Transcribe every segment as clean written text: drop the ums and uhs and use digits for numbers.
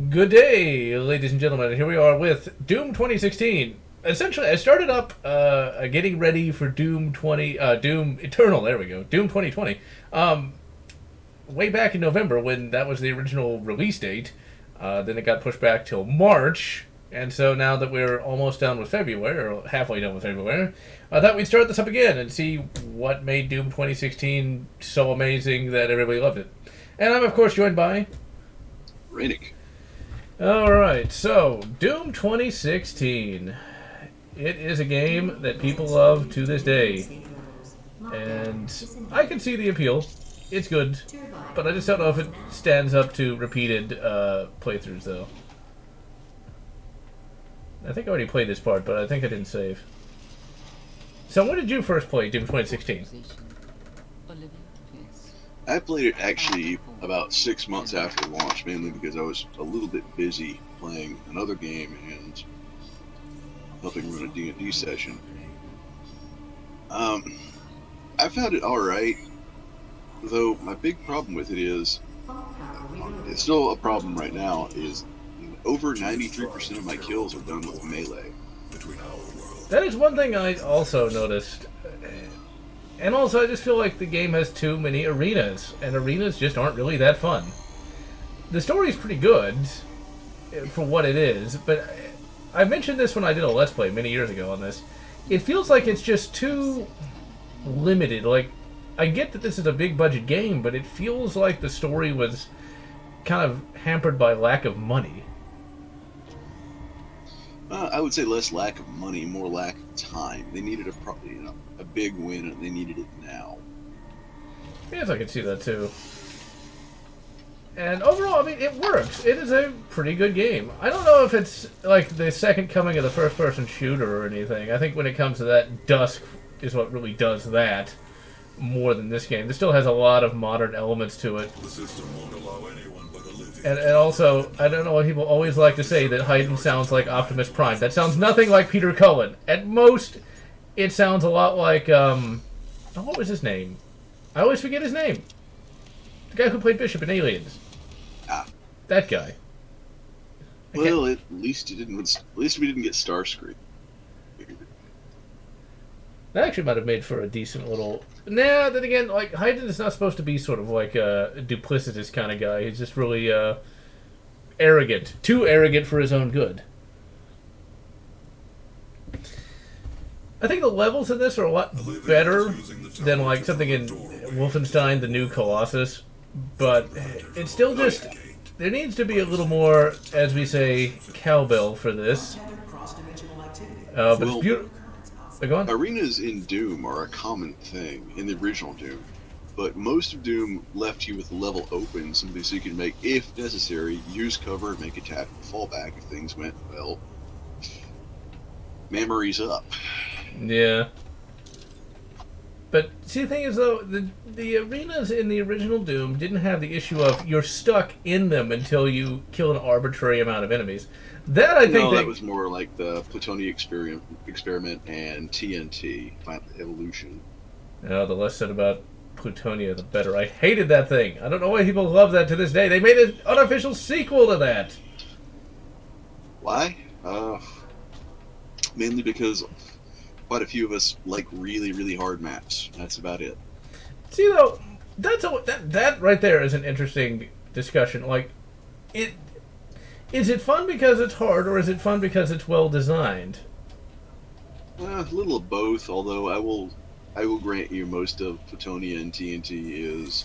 Good day, ladies and gentlemen. Here we are with Doom 2016. Essentially, I started up getting ready for Doom Eternal. There we go, Doom 2020. Way back in November when that was the original release date. Then it got pushed back till March, and so now that we're almost done with February, or halfway done with February, I thought we'd start this up again and see what made Doom 2016 so amazing that everybody loved it. And I'm of course joined by. Renick. Alright, so Doom 2016. It is a game that people love to this day. And I can see the appeal. It's good. But I just don't know if it stands up to repeated playthroughs, though. I think I already played this part, but I think I didn't save. So when did you first play Doom 2016? I played it actually about 6 months after launch, mainly because I was a little bit busy playing another game and helping run a D&D session. I found it alright, though my big problem with it is, it's still a problem right now, is over 93% of my kills are done with melee. That is one thing I also noticed. And also, I just feel like the game has too many arenas, and arenas just aren't really that fun. The story's pretty good for what it is, but I mentioned this when I did a Let's Play many years ago on this. It feels like it's just too limited. Like, I get that this is a big budget game, but it feels like the story was kind of hampered by lack of money. I would say less lack of money, more lack of time. They needed a big win, and they needed it now. Yes, I can see that too. And overall, I mean, it works. It is a pretty good game. I don't know if it's like the second coming of the first-person shooter or anything. I think when it comes to that, Dusk is what really does that more than this game. This still has a lot of modern elements to it. The system won't allow anyone but a living. And also, I don't know why people always like to say that Haydn sounds like Optimus Prime. That sounds nothing like Peter Cullen. At most, it sounds a lot like, what was his name? I always forget his name. The guy who played Bishop in Aliens. Ah. That guy. Well, at least we didn't get Starscream. That actually might have made for a decent little... Nah, then again, like, Haydn is not supposed to be sort of like a duplicitous kind of guy. He's just really, arrogant. Too arrogant for his own good. I think the levels in this are a lot better than, like, something in Wolfenstein, the New Colossus. But it's still just... There needs to be a little more, as we say, cowbell for this. But it's beautiful. Go on. Arenas in Doom are a common thing in the original Doom, but most of Doom left you with the level open simply so you can make, if necessary, use cover, make a tactical fallback if things went, well, memories up. Yeah. But see, the thing is, though, the arenas in the original Doom didn't have the issue of you're stuck in them until you kill an arbitrary amount of enemies. That I think that was more like the Plutonia experiment and TNT Final Evolution. The less said about Plutonia, the better. I hated that thing. I don't know why people love that to this day. They made an unofficial sequel to that. Why? Mainly because quite a few of us like really, really hard maps. That's about it. See, though, that right there is an interesting discussion. Like, is it fun because it's hard, or is it fun because it's well designed? A little of both. Although I will grant you, most of Plutonia and TNT is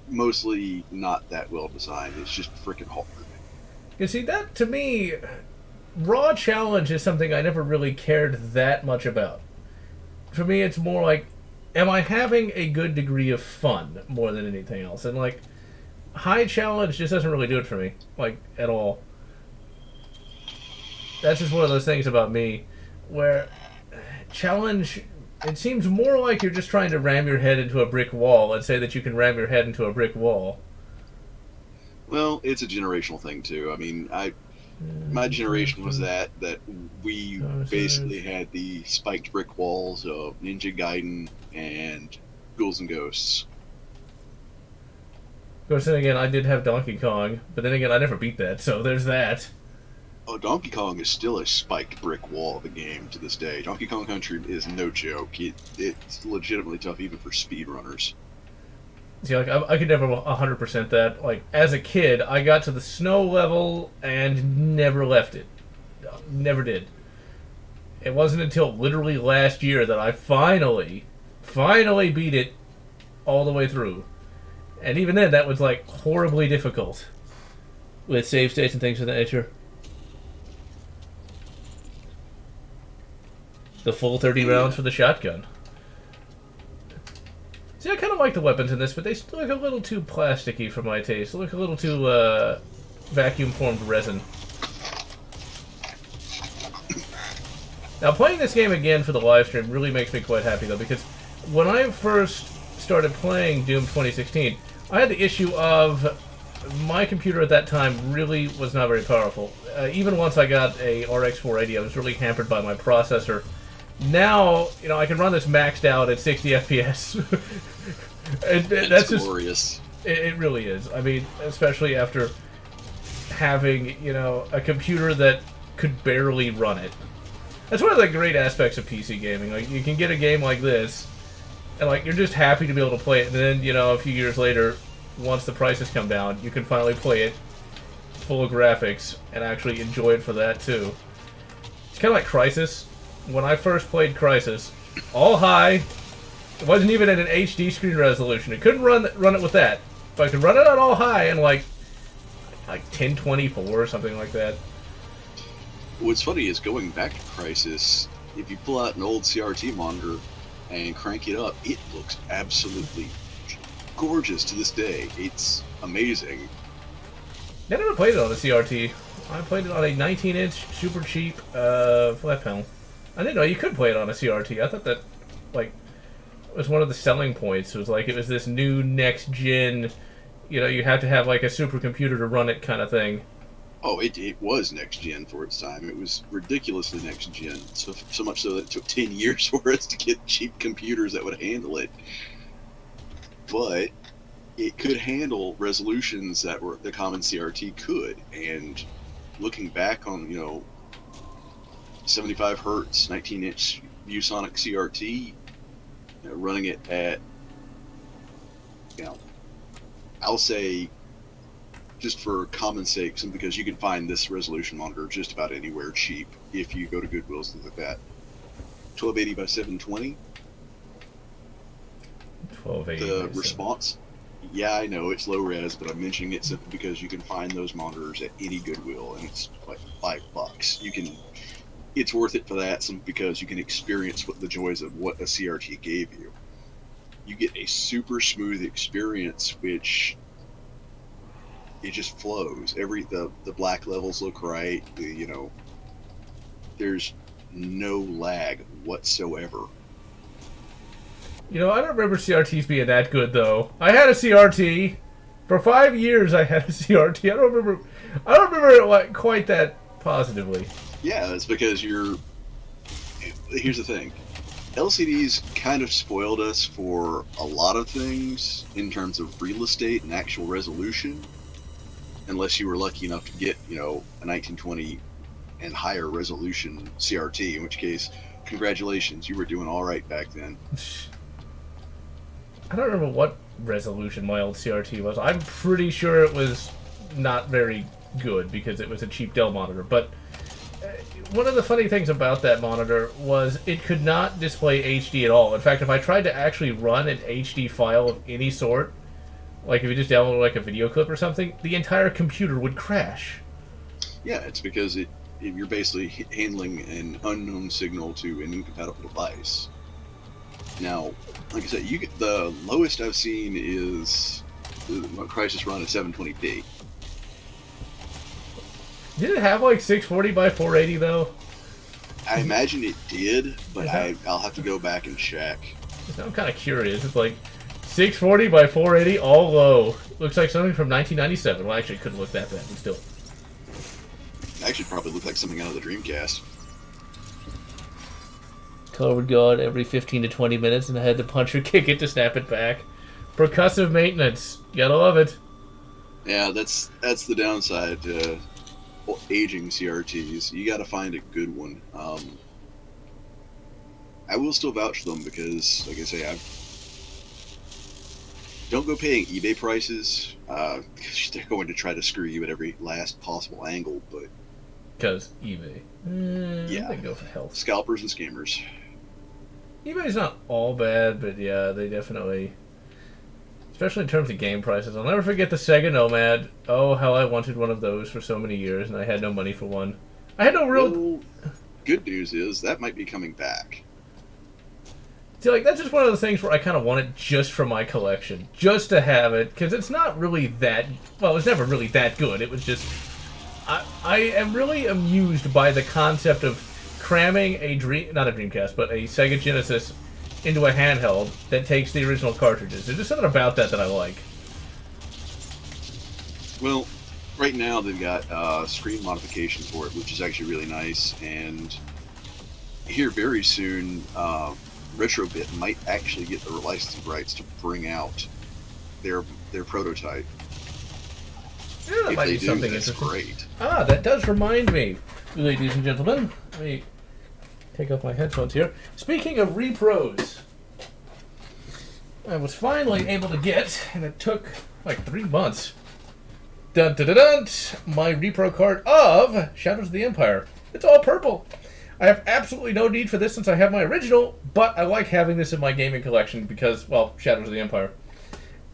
mostly not that well designed. It's just freaking hard. You see, that to me, raw challenge is something I never really cared that much about. For me, it's more like, am I having a good degree of fun more than anything else? And like, high challenge just doesn't really do it for me, like, at all. That's just one of those things about me, where challenge, it seems more like you're just trying to ram your head into a brick wall and say that you can ram your head into a brick wall. Well, it's a generational thing, too. I mean, my generation was that we basically had the spiked brick walls of Ninja Gaiden and Ghouls and Ghosts. Of course, then again, I did have Donkey Kong, but then again, I never beat that, so there's that. Oh, Donkey Kong is still a spiked brick wall of a game to this day. Donkey Kong Country is no joke. It's legitimately tough even for speedrunners. See, like, I could never 100% that. Like, as a kid, I got to the snow level and never left it. Never did. It wasn't until literally last year that I finally beat it all the way through. And even then, that was, like, horribly difficult. With save states and things of that nature. The full 30 rounds for the shotgun. See, I kind of like the weapons in this, but they still look a little too plasticky for my taste. They look a little too vacuum-formed resin. Now, playing this game again for the live stream really makes me quite happy, though, because when I first started playing Doom 2016, I had the issue of my computer at that time really was not very powerful. Even once I got a RX 480, I was really hampered by my processor. Now, you know, I can run this maxed out at 60 FPS. That's just glorious. It really is. I mean, especially after having, you know, a computer that could barely run it. That's one of the great aspects of PC gaming. Like, you can get a game like this, and, like, you're just happy to be able to play it, and then, you know, a few years later, once the prices come down, you can finally play it full of graphics and actually enjoy it for that, too. It's kind of like Crysis. When I first played Crysis, all high, it wasn't even at an HD screen resolution. It couldn't run it with that, but I could run it at all high and like 1024 or something like that. What's funny is going back to Crysis, if you pull out an old CRT monitor and crank it up, it looks absolutely gorgeous to this day. It's amazing. I never played it on a CRT. I played it on a 19-inch, super cheap flat panel. I didn't know you could play it on a CRT. I thought that, like, was one of the selling points. It was like, it was this new next-gen, you know, you had to have, like, a supercomputer to run it kind of thing. Oh, it was next-gen for its time. It was ridiculously next-gen. So much so that it took 10 years for us to get cheap computers that would handle it. But it could handle resolutions that were the common CRT could. And looking back on, you know, 75 hertz, 19-inch ViewSonic CRT, you know, running it at, you know, I'll say, just for common sake, simply because you can find this resolution monitor just about anywhere cheap if you go to Goodwill's, things like that. 1280 by 720. 1280. The response. Yeah, I know it's low res, but I'm mentioning it simply because you can find those monitors at any Goodwill, and it's like $5. You can. It's worth it for that, simply because you can experience what the joys of what a CRT gave you. You get a super smooth experience, which it just flows. The black levels look right. You know, there's no lag whatsoever. You know, I don't remember CRTs being that good, though. I had a CRT. For 5 years, I had a CRT. I don't remember it like quite that positively. Yeah, it's because here's the thing. LCDs kind of spoiled us for a lot of things in terms of real estate and actual resolution. Unless you were lucky enough to get, you know, a 1920 and higher resolution CRT, in which case, congratulations, you were doing all right back then. I don't remember what resolution my old CRT was. I'm pretty sure it was not very good because it was a cheap Dell monitor, but one of the funny things about that monitor was it could not display HD at all. In fact, if I tried to actually run an HD file of any sort, like if you just download like a video clip or something, the entire computer would crash. Yeah, it's because you're basically handling an unknown signal to an incompatible device. Now, like I said, the lowest I've seen is Crysis run at 720p. Did it have like 640 by 480 though? I imagine it did, but I'll have to go back and check. I'm kind of curious. It's like 640 by 480, all low. Looks like something from 1997. Well, actually, it couldn't look that bad, but still. Actually, probably look like something out of the Dreamcast. Color would go out every 15 to 20 minutes, and I had to punch or kick it to snap it back. Percussive maintenance. You gotta love it. Yeah, that's the downside to aging CRTs. You got to find a good one. I will still vouch for them because, like I say, I don't go paying eBay prices. They're going to try to screw you at every last possible angle. But Because eBay. yeah, They go for health. scalpers and scammers. eBay's not all bad, but yeah, they definitely... Especially in terms of game prices. I'll never forget the Sega Nomad. Oh, how I wanted one of those for so many years, and I had no money for one. I had no real... Well, good news is that might be coming back. See, like, that's just one of those things where I kind of want it just for my collection. Just to have it, because it's not really that... Well, it was never really that good. It was just... I am really amused by the concept of cramming a not a Dreamcast, but a Sega Genesis into a handheld that takes the original cartridges. There's just something about that I like. Well, right now they've got screen modification for it, which is actually really nice. And here very soon, Retrobit might actually get the licensing rights to bring out their prototype. Yeah, that If might they be do, something that's interesting. great. Ah, that does remind me, ladies and gentlemen. Let me take off my headphones here. Speaking of repros, I was finally able to get, and it took like 3 months, dun dun dun dun, my repro card of Shadows of the Empire. It's all purple. I have absolutely no need for this since I have my original, but I like having this in my gaming collection because, well, Shadows of the Empire.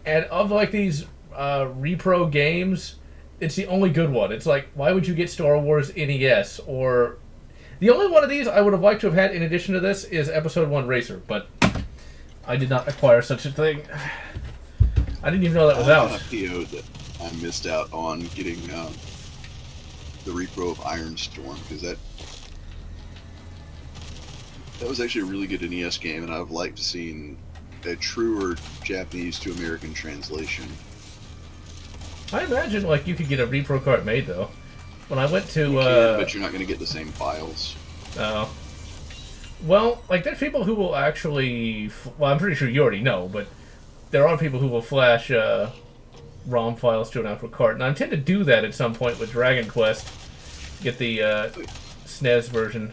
And of like these repro games, it's the only good one. It's like, why would you get Star Wars NES? Or the only one of these I would have liked to have had in addition to this is Episode 1 Racer, but I did not acquire such a thing. I didn't even know that was out. I'm PO'd that I missed out on getting the repro of Iron Storm because that was actually a really good NES game, and I've liked seeing a truer Japanese to American translation. I imagine like you could get a repro card made though. When I went to, You can, but you're not going to get the same files. Well, like there's people who will actually. Well, I'm pretty sure you already know, but there are people who will flash ROM files to an actual card, and I intend to do that at some point with Dragon Quest. Get the SNES version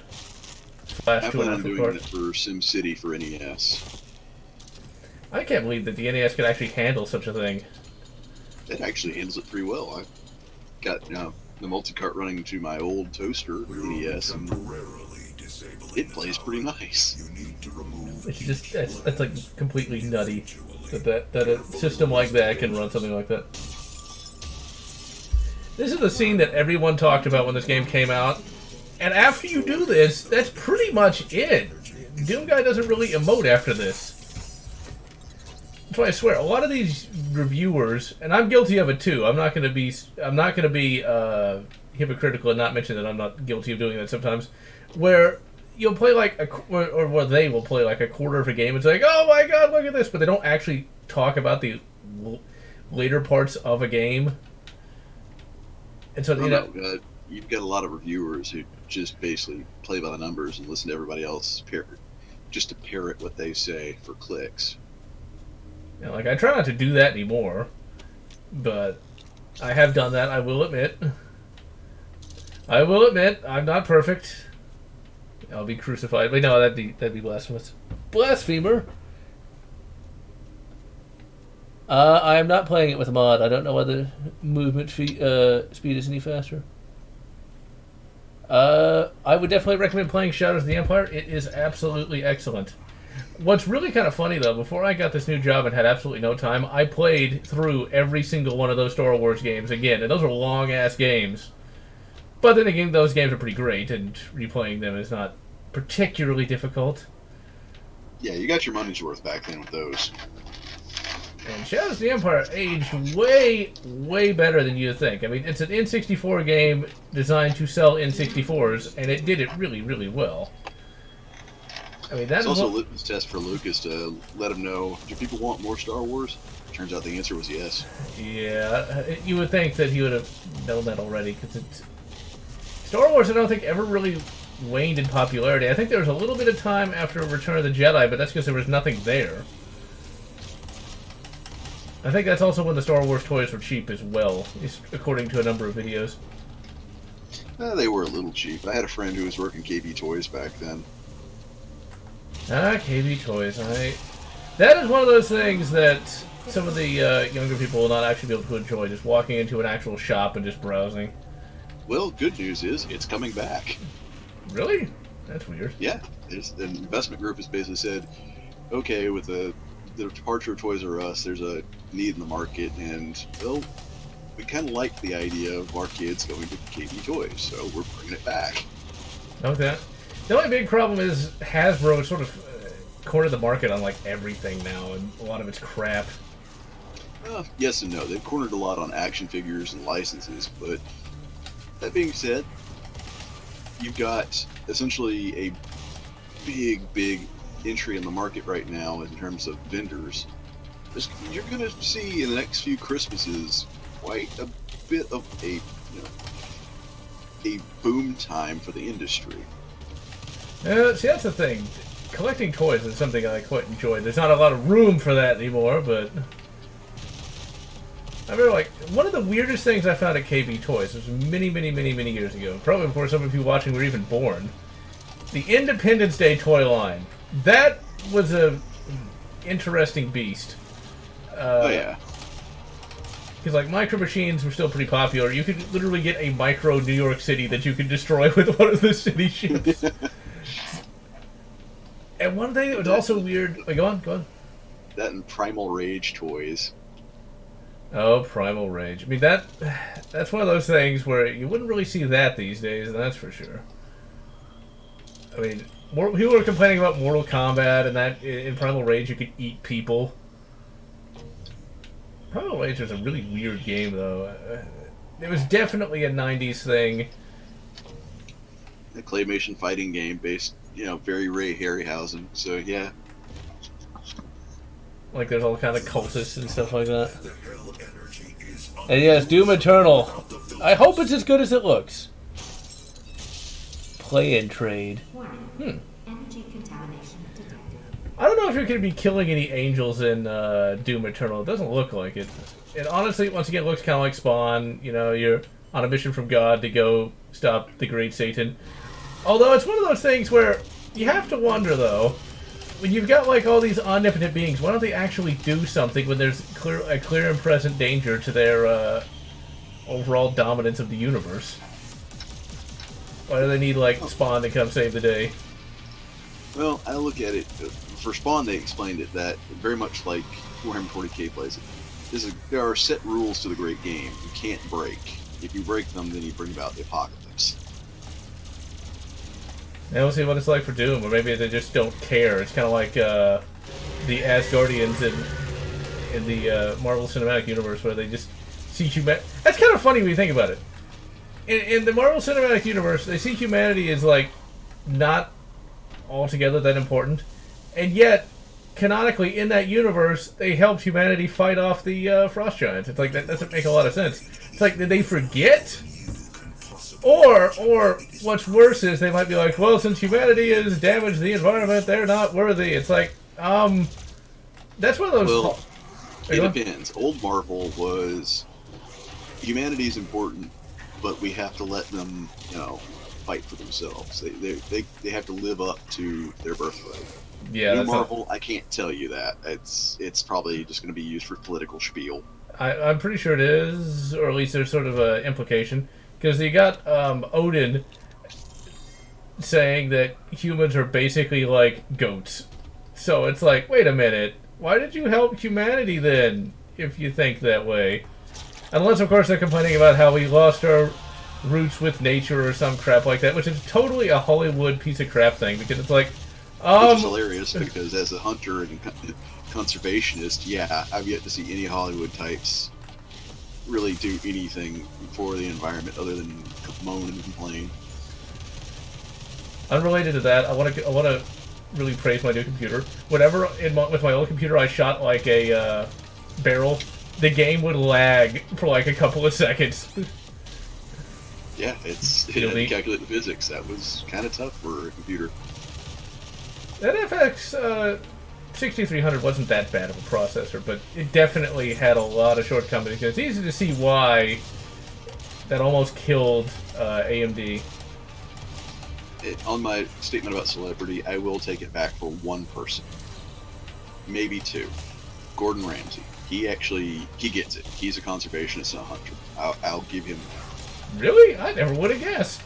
I flashed to an plan on actual doing card. it for SimCity for NES. I can't believe that the NES could actually handle such a thing. It actually handles it pretty well. I got the multi-cart running to my old toaster NES, and it plays pretty nice. You need to remove It's just that's like completely nutty that a system like that can run something like that. This is the scene that everyone talked about when this game came out, and after you do this, that's pretty much it. Doom Guy doesn't really emote after this. That's why I swear a lot of these reviewers, and I'm guilty of it too. I'm not going to be hypocritical and not mention that I'm not guilty of doing that sometimes. Where you'll play like or where they will play like a quarter of a game. It's like, oh my god, look at this, but they don't actually talk about the later parts of a game. And so You've got a lot of reviewers who just basically play by the numbers and listen to everybody else just to parrot what they say for clicks. You know, like I try not to do that anymore, but I have done that. I will admit. I'm not perfect. I'll be crucified. Wait, no, that'd be blasphemous. Blasphemer. I am not playing it with a mod. I don't know whether movement speed is any faster. I would definitely recommend playing Shadows of the Empire. It is absolutely excellent. What's really kind of funny, though, before I got this new job and had absolutely no time, I played through every single one of those Star Wars games again, and those are long-ass games. But then again, those games are pretty great, and replaying them is not particularly difficult. Yeah, you got your money's worth back then with those. And Shadows of the Empire aged way, way better than you'd think. I mean, it's an N64 game designed to sell N64s, and it did it really, really well. I mean, that's also a litmus test for Lucas to let him know, do people want more Star Wars? Turns out the answer was yes. Yeah, you would think that he would have known that already, because Star Wars, I don't think, ever really waned in popularity. I think there was a little bit of time after Return of the Jedi, but that's because there was nothing there. I think that's also when the Star Wars toys were cheap as well, according to a number of videos. They were a little cheap. I had a friend who was working KB Toys back then. Ah, KB Toys. That is one of those things that some of the younger people will not actually be able to enjoy, just walking into an actual shop and just browsing. Well, good news is it's coming back. Really? That's weird. Yeah. The investment group has basically said, okay, with the departure of Toys R Us, there's a need in the market, and, well, we kind of like the idea of our kids going to KB Toys, so we're bringing it back. Okay. The only big problem is Hasbro sort of cornered the market on, like, everything now, and a lot of it's crap. Yes and no. They've cornered a lot on action figures and licenses, but that being said, you've got essentially a big entry in the market right now in terms of vendors. You're going to see in the next few Christmases quite a bit of a boom time for the industry. See, that's the thing. Collecting toys is something I quite enjoy. There's not a lot of room for that anymore, but I remember, like, one of the weirdest things I found at KB Toys was many years ago, probably before some of you watching were even born. The Independence Day toy line. That was a interesting beast. Oh yeah. Because, like, Micro Machines were still pretty popular. You could literally get a micro New York City that you could destroy with one of the city ships. And one thing that was also weird... Go on. That and Primal Rage toys. Oh, Primal Rage. I mean, that's one of those things where you wouldn't really see that these days, that's for sure. I mean, people were complaining about Mortal Kombat, and that in Primal Rage you could eat people. Primal Rage was a really weird game, though. It was definitely a 90s thing. A claymation fighting game based, very Ray Harryhausen. So, yeah. Like, there's all kind of cultists and stuff like that. The hell energy is And yes, Doom Eternal. I hope it's as good as it looks. Play and trade. Warning. Energy contamination detected. I don't know if you're going to be killing any angels in Doom Eternal. It doesn't look like it. It honestly, once again, looks kind of like Spawn. You're on a mission from God to go stop the Great Satan. Although it's one of those things where you have to wonder, though, when you've got like all these omnipotent beings, why don't they actually do something when there's a clear and present danger to their overall dominance of the universe? Why do they need like Spawn to come save the day? Well, I look at it, for Spawn they explained it that very much like Warhammer 40k plays it. There are set rules to the great game you can't break. If you break them, then you bring about the apocalypse. And we'll see what it's like for Doom, or maybe they just don't care. It's kind of like the Asgardians in the Marvel Cinematic Universe, where they just see humanity. That's kind of funny when you think about it. In the Marvel Cinematic Universe, they see humanity as like not altogether that important, and yet canonically in that universe, they helped humanity fight off the Frost Giants. It's like that doesn't make a lot of sense. It's like, did they forget? Or what's worse is they might be like, well, since humanity has damaged the environment, they're not worthy. It's like, that's one of those... Well, it depends. Old Marvel was, humanity's important, but we have to let them, fight for themselves. They have to live up to their birthright. Yeah, New Marvel, I can't tell you that. It's probably just going to be used for political spiel. I'm pretty sure it is, or at least there's sort of an implication. Because you got Odin saying that humans are basically like goats. So it's like, wait a minute, why did you help humanity then, if you think that way? Unless, of course, they're complaining about how we lost our roots with nature or some crap like that, which is totally a Hollywood piece of crap thing, because it's like... Which is hilarious, because as a hunter and conservationist, yeah, I've yet to see any Hollywood types really do anything for the environment other than moan and complain. Unrelated to that, I want to really praise my new computer. Whenever with my old computer I shot like a barrel, the game would lag for like a couple of seconds. Yeah, it had to calculate the physics. That was kind of tough for a computer. That affects 6300 wasn't that bad of a processor, but it definitely had a lot of shortcomings. It's easy to see why that almost killed AMD. On my statement about celebrity, I will take it back for one person, maybe two. Gordon Ramsay. He gets it. He's a conservationist and a hunter. I'll give him that. Really? I never would have guessed.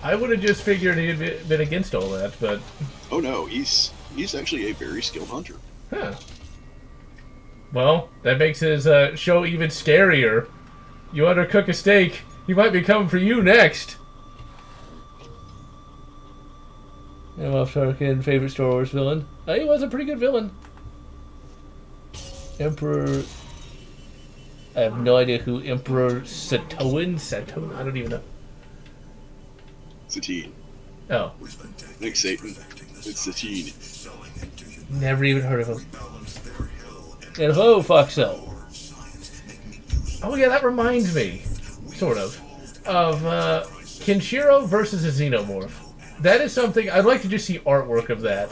I would have just figured he'd been against all that, but... Oh no, he's actually a very skilled hunter. Huh. Well, that makes his show even scarier. You undercook a steak, he might be coming for you next. I'm off Tarkin, favorite Star Wars villain. He was a pretty good villain. Emperor... I have no idea who Emperor Satoan? I don't even know. Satine. Oh. Nick Satan. It's Satine. Never even heard of him. And ho, Foxel. Oh yeah, that reminds me, sort of Kenshiro versus a Xenomorph. That is something I'd like to just see artwork of that.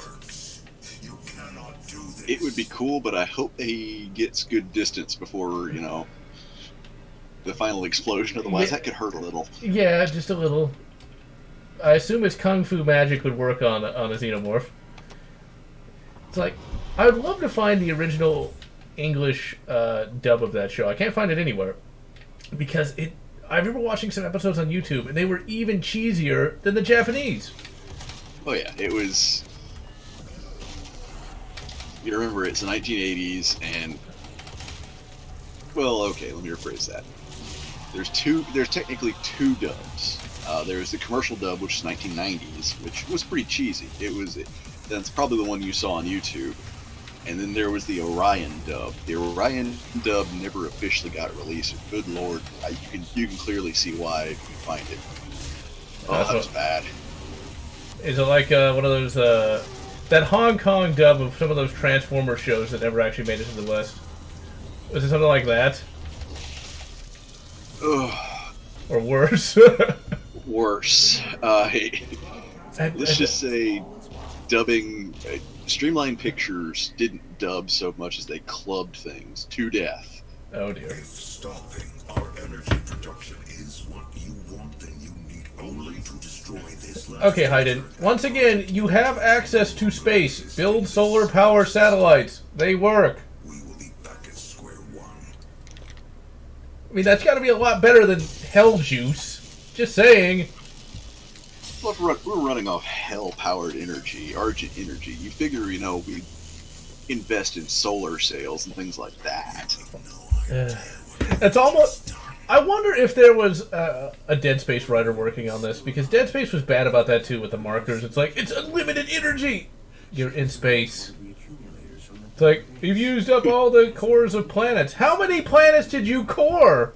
It would be cool, but I hope he gets good distance before, the final explosion. Otherwise, that could hurt a little. Yeah, just a little. I assume his kung fu magic would work on a Xenomorph. It's like, I would love to find the original English dub of that show. I can't find it anywhere. Because I remember watching some episodes on YouTube, and they were even cheesier than the Japanese. Oh yeah, it was... You remember, it's the 1980s, and... Well, okay, let me rephrase that. There's technically two dubs. There's the commercial dub, which is 1990s, which was pretty cheesy. That's probably the one you saw on YouTube. And then there was the Orion dub. The Orion dub never officially got released. Good lord, you can clearly see why if you find it. Oh, that was bad. Is it like one of those that Hong Kong dub of some of those Transformer shows that never actually made it to the West? Was it something like that? Ugh. Or worse? Worse. Let's just say dubbing... Streamline Pictures didn't dub so much as they clubbed things to death. Oh dear. If stopping our energy production is what you want, then you need only to destroy this level. Okay, Hayden. Once again, you have access to space. Build solar power satellites. They work. We will be back at square one. I mean, that's got to be a lot better than hell juice. Just saying. Look, we're running off hell-powered energy, Argent energy. You figure, we invest in solar sails and things like that. It's almost... I wonder if there was a Dead Space writer working on this, because Dead Space was bad about that too with the markers. It's like, it's unlimited energy! You're in space. It's like, you've used up all the cores of planets. How many planets did you core?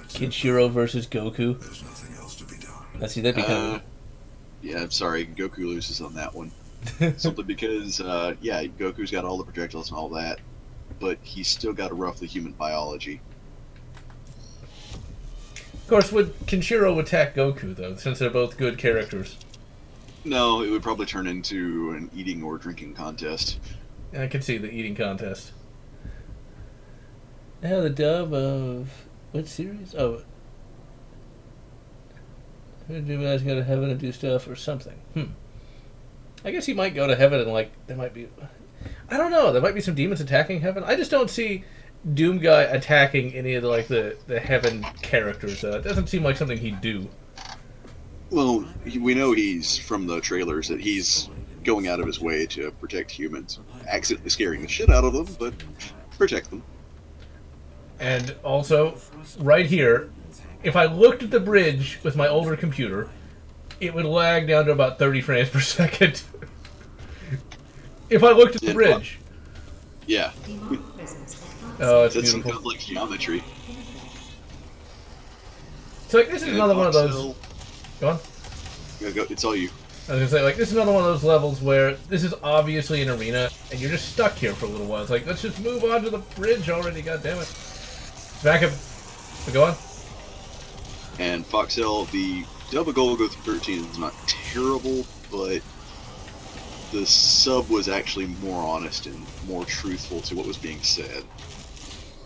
Kenshiro versus Goku. There's nothing else to be done. Let's see, that'd be kind of... Yeah, I'm sorry, Goku loses on that one. Simply because, Goku's got all the projectiles and all that, but he's still got a roughly human biology. Of course, would Kenshiro attack Goku, though, since they're both good characters? No, it would probably turn into an eating or drinking contest. I can see the eating contest. Now the dub of... What series? Oh. You guys go to heaven and do stuff or something. I guess he might go to heaven and, there might be... I don't know. There might be some demons attacking heaven. I just don't see Doom Guy attacking any of the heaven characters. It doesn't seem like something he'd do. Well, we know he's, from the trailers, that he's going out of his way to protect humans. Accidentally scaring the shit out of them, but protect them. And also, right here, if I looked at the bridge with my older computer, it would lag down to about 30 frames per second. If I looked at the bridge. Yeah. Oh, it's That's beautiful. some complex geometry. So, this is another one of those... Go on. It's all you. I was gonna say, this is another one of those levels where this is obviously an arena, and you're just stuck here for a little while. It's like, let's just move on to the bridge already, goddammit. Back up. Go on. And Foxel, the Dub of Golgo 13 is not terrible, but the sub was actually more honest and more truthful to what was being said.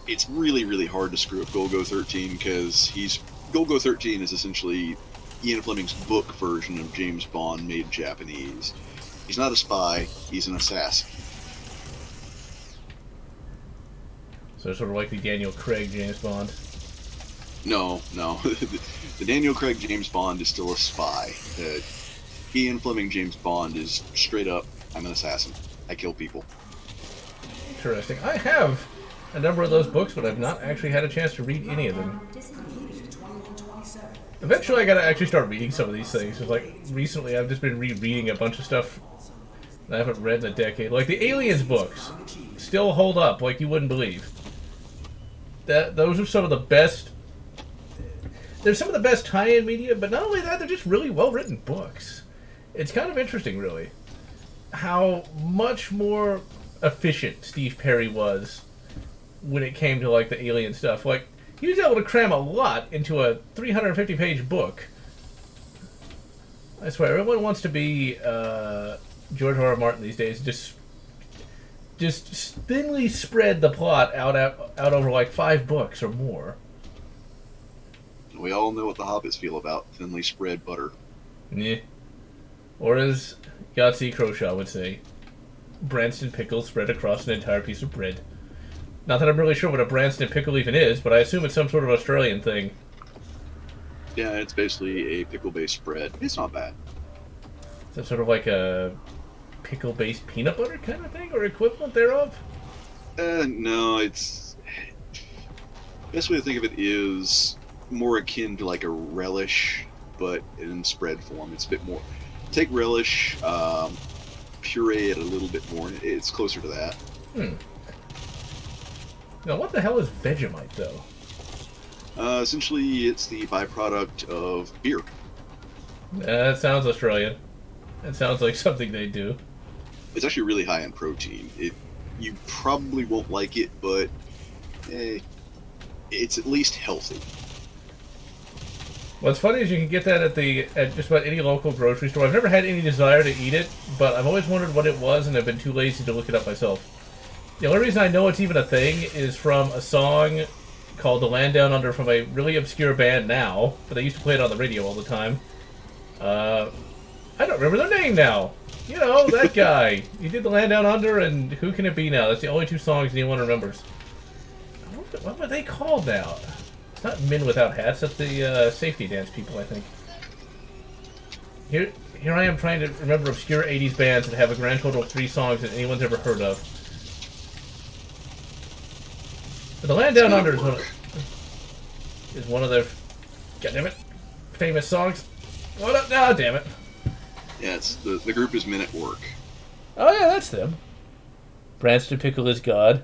It's really, really hard to screw up Golgo 13 because Golgo 13 is essentially Ian Fleming's book version of James Bond made Japanese. He's not a spy, he's an assassin. So sort of like the Daniel Craig James Bond. No. The Daniel Craig James Bond is still a spy. Ian Fleming James Bond is straight up, I'm an assassin. I kill people. Interesting. I have a number of those books, but I've not actually had a chance to read any of them. Eventually I gotta actually start reading some of these things. Cause like, recently I've just been rereading a bunch of stuff that I haven't read in a decade. Like, the Aliens books still hold up like you wouldn't believe. Those are some of the best... They're some of the best tie-in media, but not only that, they're just really well-written books. It's kind of interesting, really, how much more efficient Steve Perry was when it came to, like, the alien stuff. Like, he was able to cram a lot into a 350-page book. I swear, everyone wants to be George R. R. Martin these days. Just thinly spread the plot out over, like, 5 books or more. We all know what the hobbits feel about thinly spread butter. Yeah. Or as Yahtzee Croshaw would say, Branston pickles spread across an entire piece of bread. Not that I'm really sure what a Branston pickle even is, but I assume it's some sort of Australian thing. Yeah, it's basically a pickle-based spread. It's not bad. Is that sort of like a pickle-based peanut butter kind of thing, or equivalent thereof? No, it's... Best way to think of it is more akin to like a relish, but in spread form. It's a bit more... Take relish, puree it a little bit more. It's closer to that. Now, what the hell is Vegemite, though? Essentially, it's the byproduct of beer. That sounds Australian. That sounds like something they do. It's actually really high in protein. You probably won't like it, but it's at least healthy. What's funny is you can get that at just about any local grocery store. I've never had any desire to eat it, but I've always wondered what it was, and I've been too lazy to look it up myself. The only reason I know it's even a thing is from a song called "The Land Down Under" from a really obscure band now, but they used to play it on the radio all the time. I don't remember their name now. You know, that guy. He did "The Land Down Under" and "Who Can It Be Now?" That's the only 2 songs anyone remembers. What were they called now? It's not Men Without Hats. That's the safety dance people, I think. Here I am trying to remember obscure 80s bands that have a grand total of 3 songs that anyone's ever heard of. But "The Land Down Under" is one of their, goddammit, famous songs. What up? Ah, damn it. Yeah, it's the group is Men at Work. Oh yeah, that's them. Branston Pickle is God.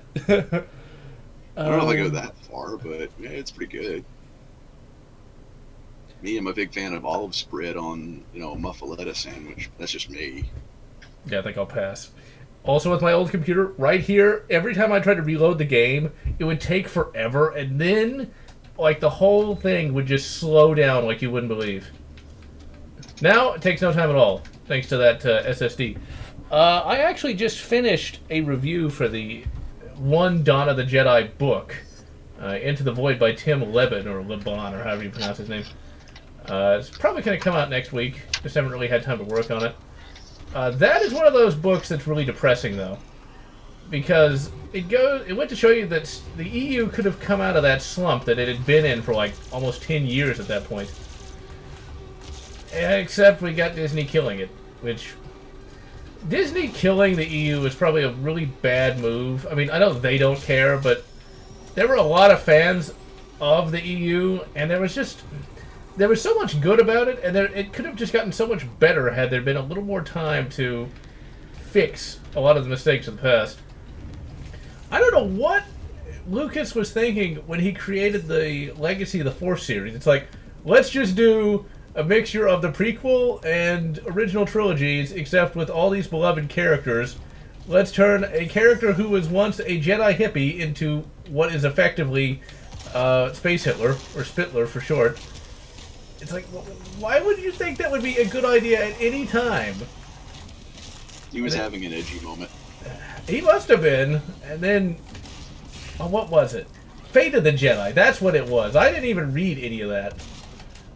I don't know if I go that far, but yeah, it's pretty good. Me, I'm a big fan of olive spread on, a muffaletta sandwich. That's just me. Yeah, I think I'll pass. Also, with my old computer, right here, every time I tried to reload the game, it would take forever, and then, like, the whole thing would just slow down like you wouldn't believe. Now, it takes no time at all, thanks to that SSD. I actually just finished a review for the one Dawn of the Jedi book, Into the Void by Tim Lebbon, or Lebbon, or however you pronounce his name. It's probably going to come out next week. Just haven't really had time to work on it. That is one of those books that's really depressing, though, because it went to show you that the EU could have come out of that slump that it had been in for like almost 10 years at that point. Except we got Disney killing it, which Disney killing the EU is probably a really bad move. I mean, I know they don't care, but there were a lot of fans of the EU, and there was so much good about it, and it could have just gotten so much better had there been a little more time to fix a lot of the mistakes of the past. I don't know what Lucas was thinking when he created the Legacy of the Force series. It's like, let's just do a mixture of the prequel and original trilogies, except with all these beloved characters. Let's turn a character who was once a Jedi hippie into what is effectively Space Hitler, or Spittler for short. It's like, why would you think that would be a good idea at any time? He was having an edgy moment. He must have been. And then, oh, what was it? Fate of the Jedi. That's what it was. I didn't even read any of that.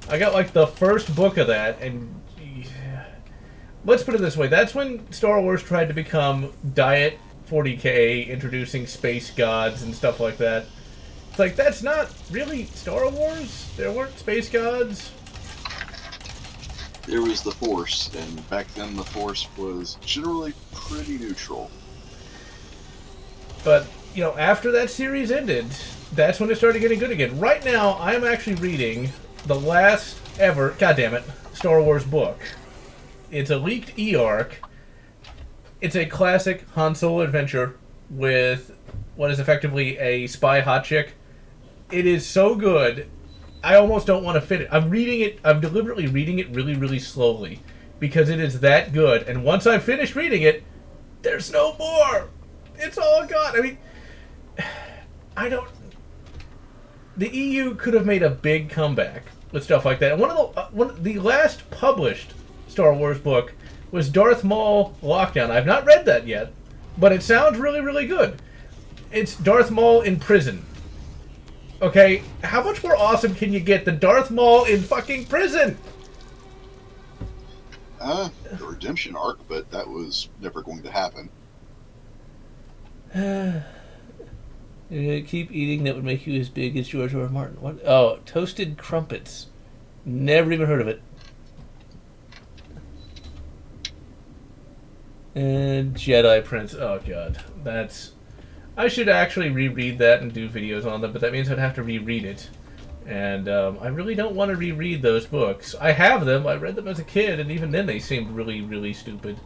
I got like the first book of that, and let's put it this way. That's when Star Wars tried to become Diet 40K, introducing space gods and stuff like that. It's like, that's not really Star Wars. There weren't space gods. There was the Force, and back then the Force was generally pretty neutral. But, you know, after that series ended, that's when it started getting good again. Right now, I'm actually reading the last ever, goddammit, Star Wars book. It's a leaked e-arc. It's a classic Han Solo adventure with what is effectively a spy hot chick. It is so good, I almost don't want to fit it. I'm deliberately reading it really, really slowly because it is that good. And once I've finished reading it, there's no more. It's all gone. I mean, the EU could have made a big comeback with stuff like that. And one of the last published Star Wars book was Darth Maul Lockdown. I've not read that yet, but it sounds really, really good. It's Darth Maul in prison. Okay, how much more awesome can you get than Darth Maul in fucking prison? The redemption arc, but that was never going to happen. Keep eating, that would make you as big as George R. R. Martin. What? Oh, toasted crumpets. Never even heard of it. And Jedi Prince. Oh, God. I should actually reread that and do videos on them, but that means I'd have to reread it. And I really don't want to reread those books. I have them. I read them as a kid, and even then they seemed really, really stupid.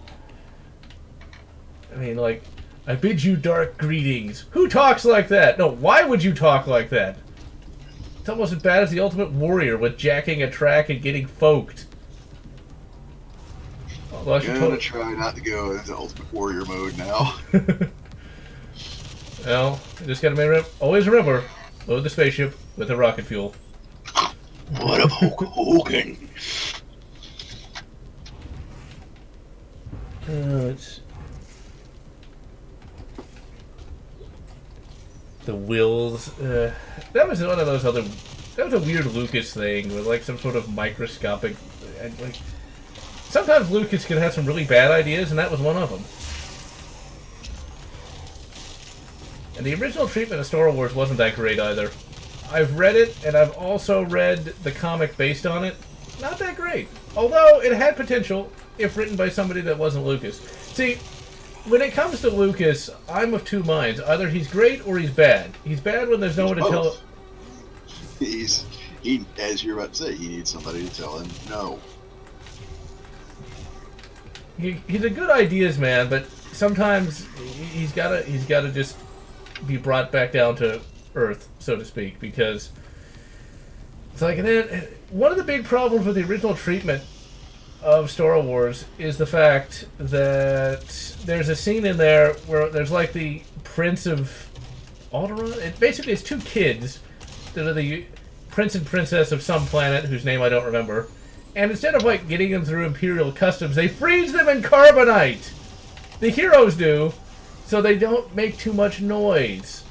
I mean, like, I bid you dark greetings. Who talks like that? No, why would you talk like that? It's almost as bad as the Ultimate Warrior with jacking a track and getting folked. Although I should I'm gonna try not to go into Ultimate Warrior mode now. Well, you just gotta always remember, load the spaceship with the rocket fuel. What a Hogan. It's the Wills. That was one of those other. That was a weird Lucas thing with like some sort of microscopic. And like sometimes Lucas can have some really bad ideas, and that was one of them. And the original treatment of Star Wars wasn't that great either. I've read it, and I've also read the comic based on it. Not that great. Although it had potential if written by somebody that wasn't Lucas. See, when it comes to Lucas, I'm of two minds. Either he's great or he's bad. He's bad when there's no one to tell... He, as you're about to say, he needs somebody to tell him no. He's a good ideas man, but sometimes he's gotta just be brought back down to earth, so to speak, because it's like, and then one of the big problems with the original treatment of Star Wars is the fact that there's a scene in there where there's like the Prince of Alderaan. Basically, it's two kids that are the Prince and Princess of some planet whose name I don't remember, and instead of like getting them through Imperial customs, they freeze them in carbonite. The heroes do, so they don't make too much noise.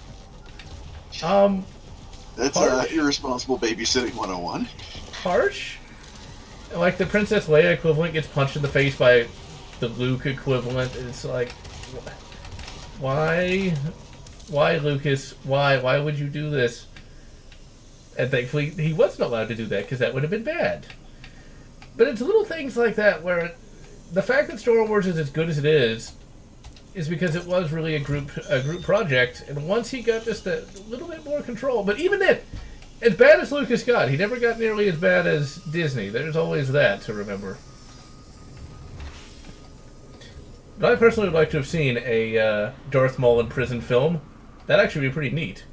That's irresponsible babysitting 101. Harsh? Like the Princess Leia equivalent gets punched in the face by the Luke equivalent. It's like, why? Why, Lucas? Why would you do this? And thankfully, he wasn't allowed to do that because that would have been bad. But it's little things like that where the fact that Star Wars is as good as it is because it was really a group project, and once he got just a little bit more control, but even then, as bad as Lucas got, he never got nearly as bad as Disney. There's always that to remember. But I personally would like to have seen a Darth Maul in prison film. That'd actually be pretty neat.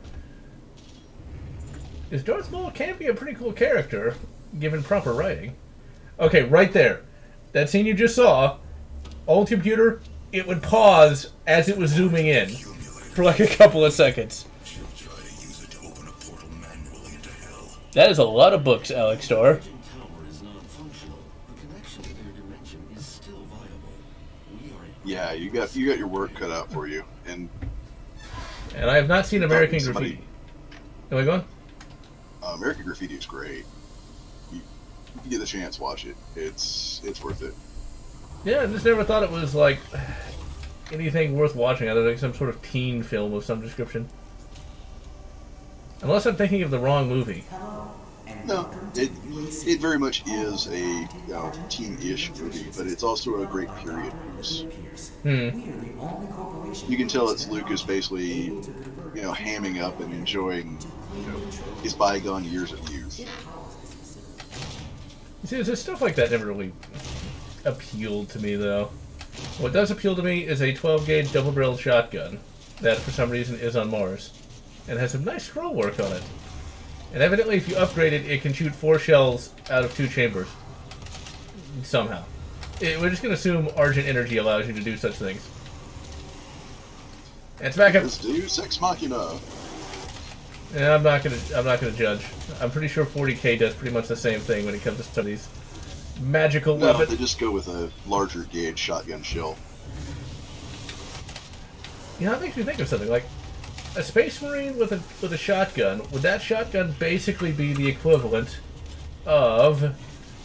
Because Darth Maul can be a pretty cool character, given proper writing. Okay, right there. That scene you just saw, old computer, it would pause as it was zooming in for like a couple of seconds. She'll try to use it to open a portal manually into hell. That is a lot of books, Alex Starr. Yeah, you got your work cut out for you, and I have not seen American somebody- Graffiti. Am I going? American Graffiti is great. You get the chance, watch it. It's worth it. Yeah, I just never thought it was like anything worth watching other than some sort of teen film of some description. Unless I'm thinking of the wrong movie. No, it very much is a teen-ish movie, but it's also a great period piece. You can tell it's Lucas basically, hamming up and enjoying, his bygone years of youth. See, there's stuff like that never really appealed to me, though. What does appeal to me is a 12-gauge double-barreled shotgun that, for some reason, is on Mars, and has some nice scroll work on it. And evidently, if you upgrade it, it can shoot 4 shells out of 2 chambers. Somehow. We're just going to assume Argent Energy allows you to do such things. And it's back up. Let's do Sex Machina. Yeah, I'm not gonna judge. I'm pretty sure 40K does pretty much the same thing when it comes to some of these magical No, weapons. they just go with a larger gauge shotgun shell. You know, that makes me think of something like a Space Marine with a shotgun. Would that shotgun basically be the equivalent of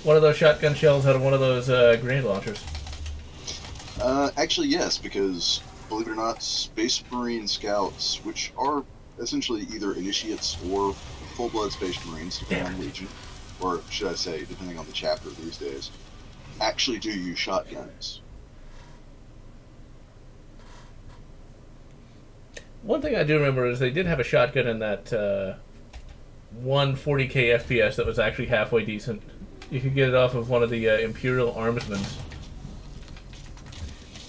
one of those shotgun shells out of one of those grenade launchers? Actually, yes, because believe it or not, Space Marine Scouts, which are essentially either initiates or full-blood Space Marines, depending on Legion, or should I say, depending on the chapter these days, actually do use shotguns. One thing I do remember is they did have a shotgun in that one 40K FPS that was actually halfway decent. You could get it off of one of the Imperial Armsmans.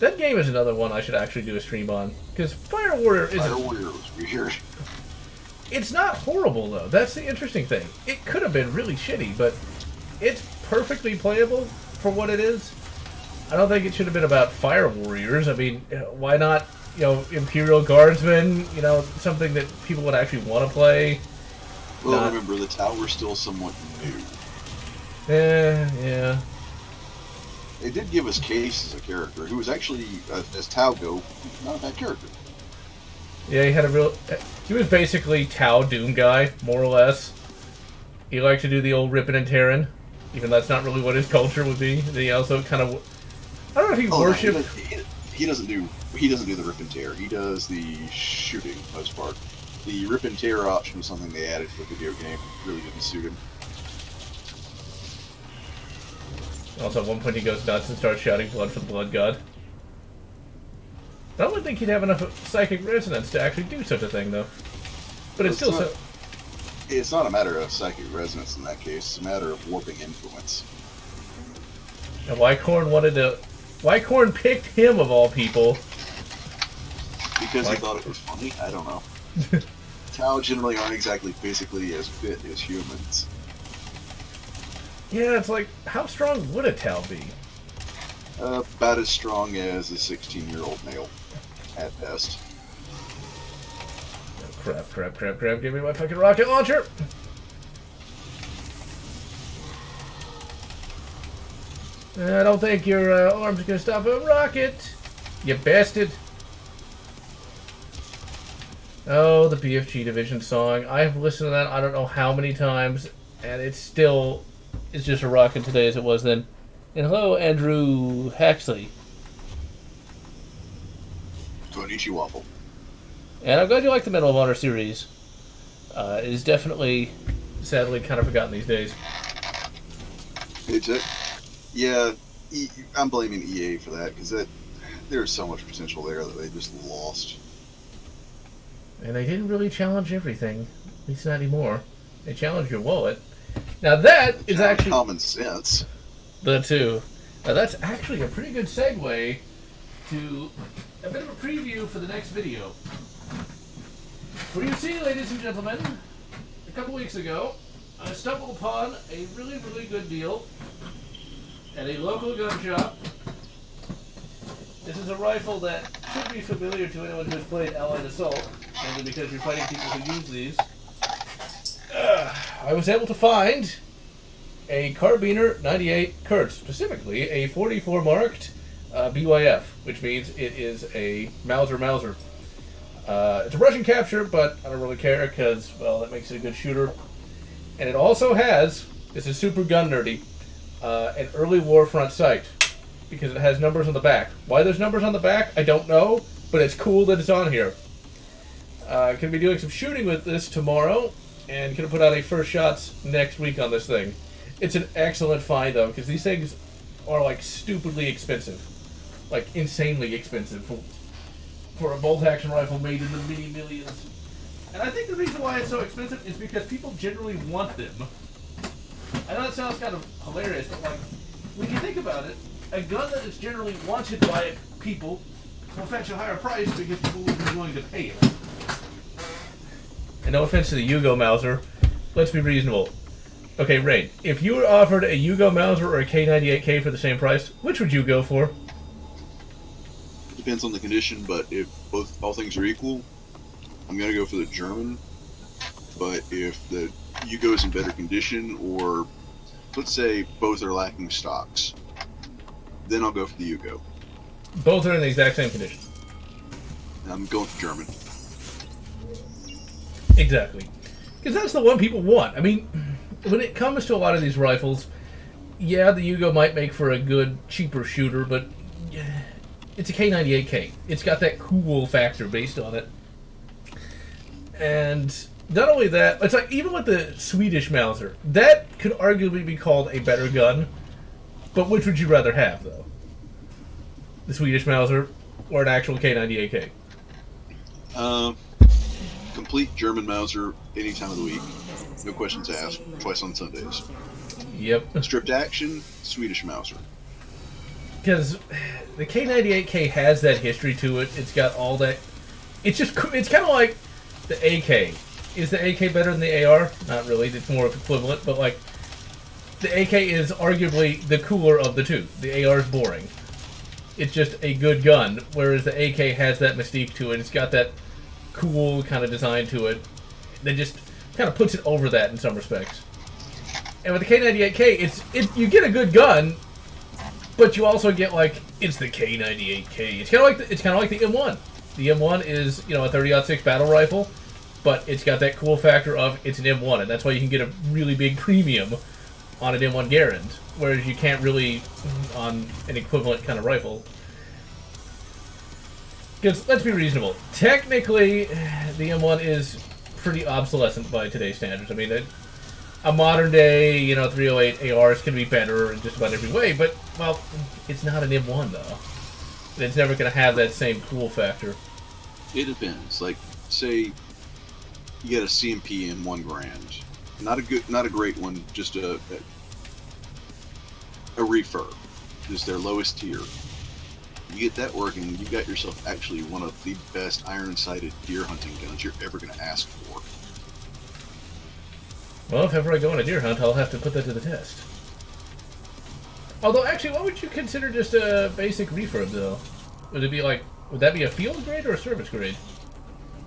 That game is another one I should actually do a stream on, because Fire Warrior isn't... Fire Warrior was weird. It's not horrible, though. That's the interesting thing. It could have been really shitty, but it's perfectly playable for what it is. I don't think it should have been about Fire Warriors. I mean, why not, Imperial Guardsmen? Something that people would actually want to play. Well, remember, the tower's still somewhat new. Yeah. They did give us Case as a character, who was actually, as Tau go, not a bad character. Yeah, he was basically Tau Doom guy, more or less. He liked to do the old ripping and tearing, even though that's not really what his culture would be. And he also kind of, I don't know if he worshipped... No, he doesn't do the rip and tear. He does the shooting, for the most part. The rip and tear option was something they added to the video game. Really didn't suit him. Also, at one point he goes nuts and starts shouting blood for the blood god. I don't think he'd have enough psychic resonance to actually do such a thing, though. But it's still so... It's not a matter of psychic resonance in that case. It's a matter of warping influence. And why Korn picked him, of all people? Because he thought it was funny? I don't know. Tau generally aren't exactly physically as fit as humans. Yeah, it's like, how strong would a Tau be? About as strong as a 16-year-old male, at best. Oh, crap. Give me my fucking rocket launcher! I don't think your arm's gonna stop a rocket! You bastard! Oh, the BFG Division song. I have listened to that I don't know how many times, and it's just a rockin' today as it was then. And hello, Andrew Haxley. Konichi Waffle. And I'm glad you like the Medal of Honor series. It is definitely, sadly, kind of forgotten these days. Yeah, I'm blaming EA for that, because there's so much potential there that they just lost. And they didn't really challenge everything. At least not anymore. They challenged your wallet. Now that is actually... common sense. That too. Now that's actually a pretty good segue to a bit of a preview for the next video. For you see, ladies and gentlemen, a couple weeks ago, I stumbled upon a really, really good deal at a local gun shop. This is a rifle that should be familiar to anyone who has played Allied Assault, mainly because you're fighting people who use these. I was able to find a Carbiner 98 Kurtz, specifically a 44 marked BYF, which means it is a Mauser. It's a Russian capture, but I don't really care because, well, that makes it a good shooter. And it also has, this is super gun nerdy, an early war front sight because it has numbers on the back. Why there's numbers on the back, I don't know, but it's cool that it's on here. Going to be doing some shooting with this tomorrow and going to put out a first shots next week on this thing. It's an excellent find, though, because these things are, like, stupidly expensive. Like, insanely expensive for a bolt-action rifle made in the many millions. And I think the reason why it's so expensive is because people generally want them. I know that sounds kind of hilarious, but, like, when you think about it, a gun that is generally wanted by people will fetch a higher price because people will be willing to pay it. And no offense to the Yugo Mauser, let's be reasonable. Okay, Rain, if you were offered a Yugo Mauser or a K98K for the same price, which would you go for? Depends on the condition, but if all things are equal, I'm gonna go for the German. But if the Yugo is in better condition, or let's say both are lacking stocks, then I'll go for the Yugo. Both are in the exact same condition. I'm going for German. Exactly. Because that's the one people want. I mean, when it comes to a lot of these rifles, yeah, the Yugo might make for a good, cheaper shooter, but it's a K98K. It's got that cool factor based on it. And not only that, it's like, even with the Swedish Mauser, that could arguably be called a better gun, but which would you rather have, though? The Swedish Mauser or an actual K98K? Complete German Mauser any time of the week. No questions asked. Twice on Sundays. Yep. Stripped action, Swedish Mauser. Because the K98K has that history to it. It's got all that. It's just, it's kind of like the AK. Is the AK better than the AR? Not really. It's more of equivalent, but like the AK is arguably the cooler of the two. The AR is boring. It's just a good gun, whereas the AK has that mystique to it. It's got that cool kind of design to it that just kind of puts it over that in some respects. And with the K98K, you get a good gun, but you also get, like, it's the K98K. It's kind of like the M1. The M1 is, you know, a 30-06 battle rifle, but it's got that cool factor of it's an M1, and that's why you can get a really big premium on an M1 Garand, whereas you can't really on an equivalent kind of rifle. Because, let's be reasonable, technically, the M1 is pretty obsolescent by today's standards. I mean, a modern day, you know, 308 ARs can be better in just about every way, but, well, it's not an M1, though. It's never going to have that same cool factor. It depends. Like, say you get a CMP in $1 grand. Not a great one, just a refurb. Just their lowest tier. You get that working, you got yourself actually one of the best iron-sighted deer hunting guns you're ever going to ask for. Well, if ever I go on a deer hunt, I'll have to put that to the test. Although, actually, what would you consider just a basic refurb, though? Would it be like, would that be a field grade or a service grade?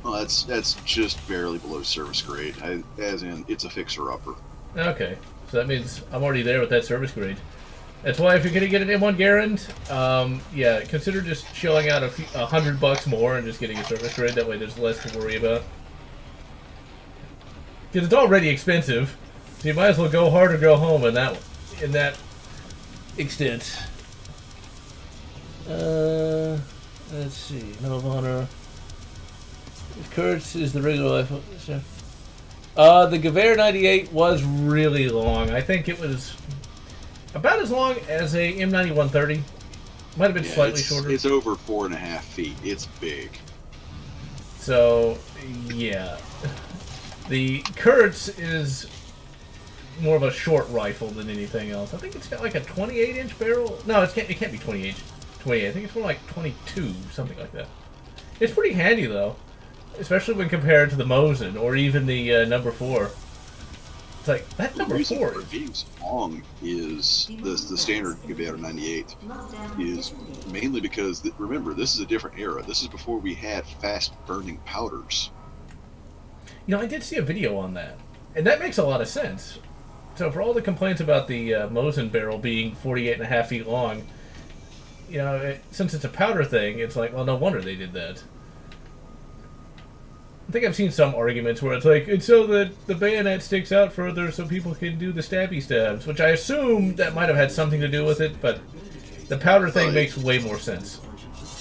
Well, that's just barely below service grade, as in it's a fixer-upper. Okay, so that means I'm already there with that service grade. That's why if you're going to get an M1 Garand, yeah, consider just shelling out $100 more and just getting a service grade. That way there's less to worry about. Because it's already expensive, so you might as well go hard or go home in that extent. Let's see, Medal of Honor. Kurtz is the regular rifle. The Gewehr 98 was really long. I think it was about as long as a M9130. Might have been slightly shorter. It's over 4.5 feet. It's big. So, yeah. The Kurtz is more of a short rifle than anything else. I think it's got like a 28-inch barrel. No, it can't be 28. I think it's more like 22, something like that. It's pretty handy, though. Especially when compared to the Mosin, or even the number 4. It's like, that number 4 is... The reason for it being so long is the standard Gewehr 98 is mainly because, remember, this is a different era. This is before we had fast-burning powders. You know, I did see a video on that, and that makes a lot of sense. So for all the complaints about the Mosin barrel being 48.5 feet long, you know, since it's a powder thing, it's like, well, no wonder they did that. I think I've seen some arguments where it's like, it's so that the bayonet sticks out further so people can do the stabby stabs, which I assume that might have had something to do with it, but the powder thing makes way more sense.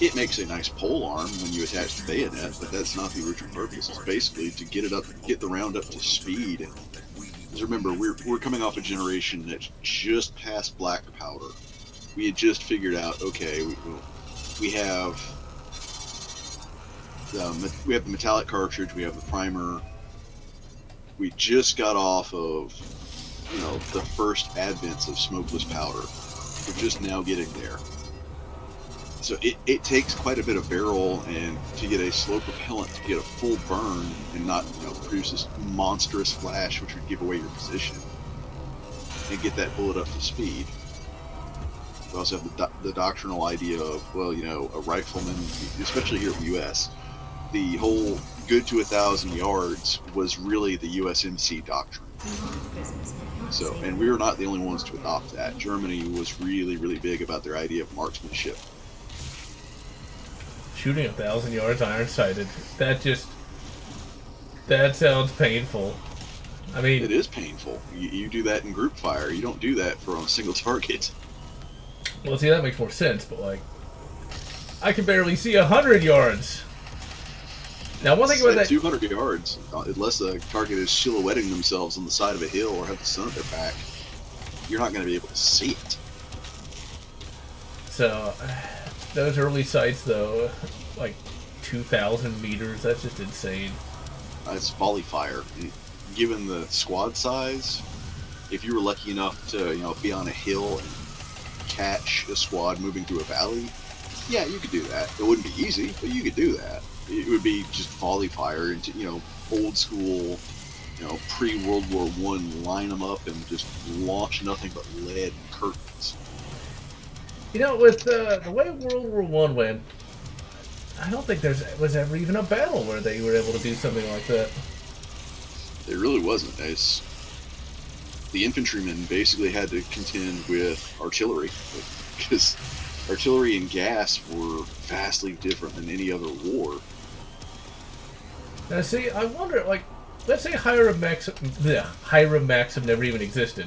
It makes a nice pole arm when you attach the bayonet, but that's not the original purpose. It's basically to get the round up to speed. Because remember, we're coming off a generation that's just past black powder. We had just figured out, okay, we have the metallic cartridge, we have the primer. We just got off of, the first advents of smokeless powder. We're just now getting there. So it takes quite a bit of barrel and to get a slow propellant to get a full burn and not produce this monstrous flash which would give away your position and get that bullet up to speed. We also have the doctrinal idea of, a rifleman, especially here in the U.S., the whole good to 1,000 yards was really the USMC doctrine. So, and we were not the only ones to adopt that. Germany was really, really big about their idea of marksmanship. Shooting 1,000 yards iron-sighted. That sounds painful. I mean... It is painful. You do that in group fire. You don't do that for on a single target. Well, see, that makes more sense, but, I can barely see 100 yards. Now, one thing about that... 200 yards, unless the target is silhouetting themselves on the side of a hill or have the sun at their back, you're not going to be able to see it. So... Those early sights, though, 2,000 meters, that's just insane. It's volley fire. Given the squad size, if you were lucky enough to, be on a hill and catch a squad moving through a valley, yeah, you could do that. It wouldn't be easy, but you could do that. It would be just volley fire into, old school, pre-World War I, line them up and just launch nothing but lead and curtains. With the way World War I went, I don't think there was ever even a battle where they were able to do something like that. There really wasn't. The infantrymen basically had to contend with artillery, because artillery and gas were vastly different than any other war. Now, see, I wonder, let's say Hiram Maxim never even existed.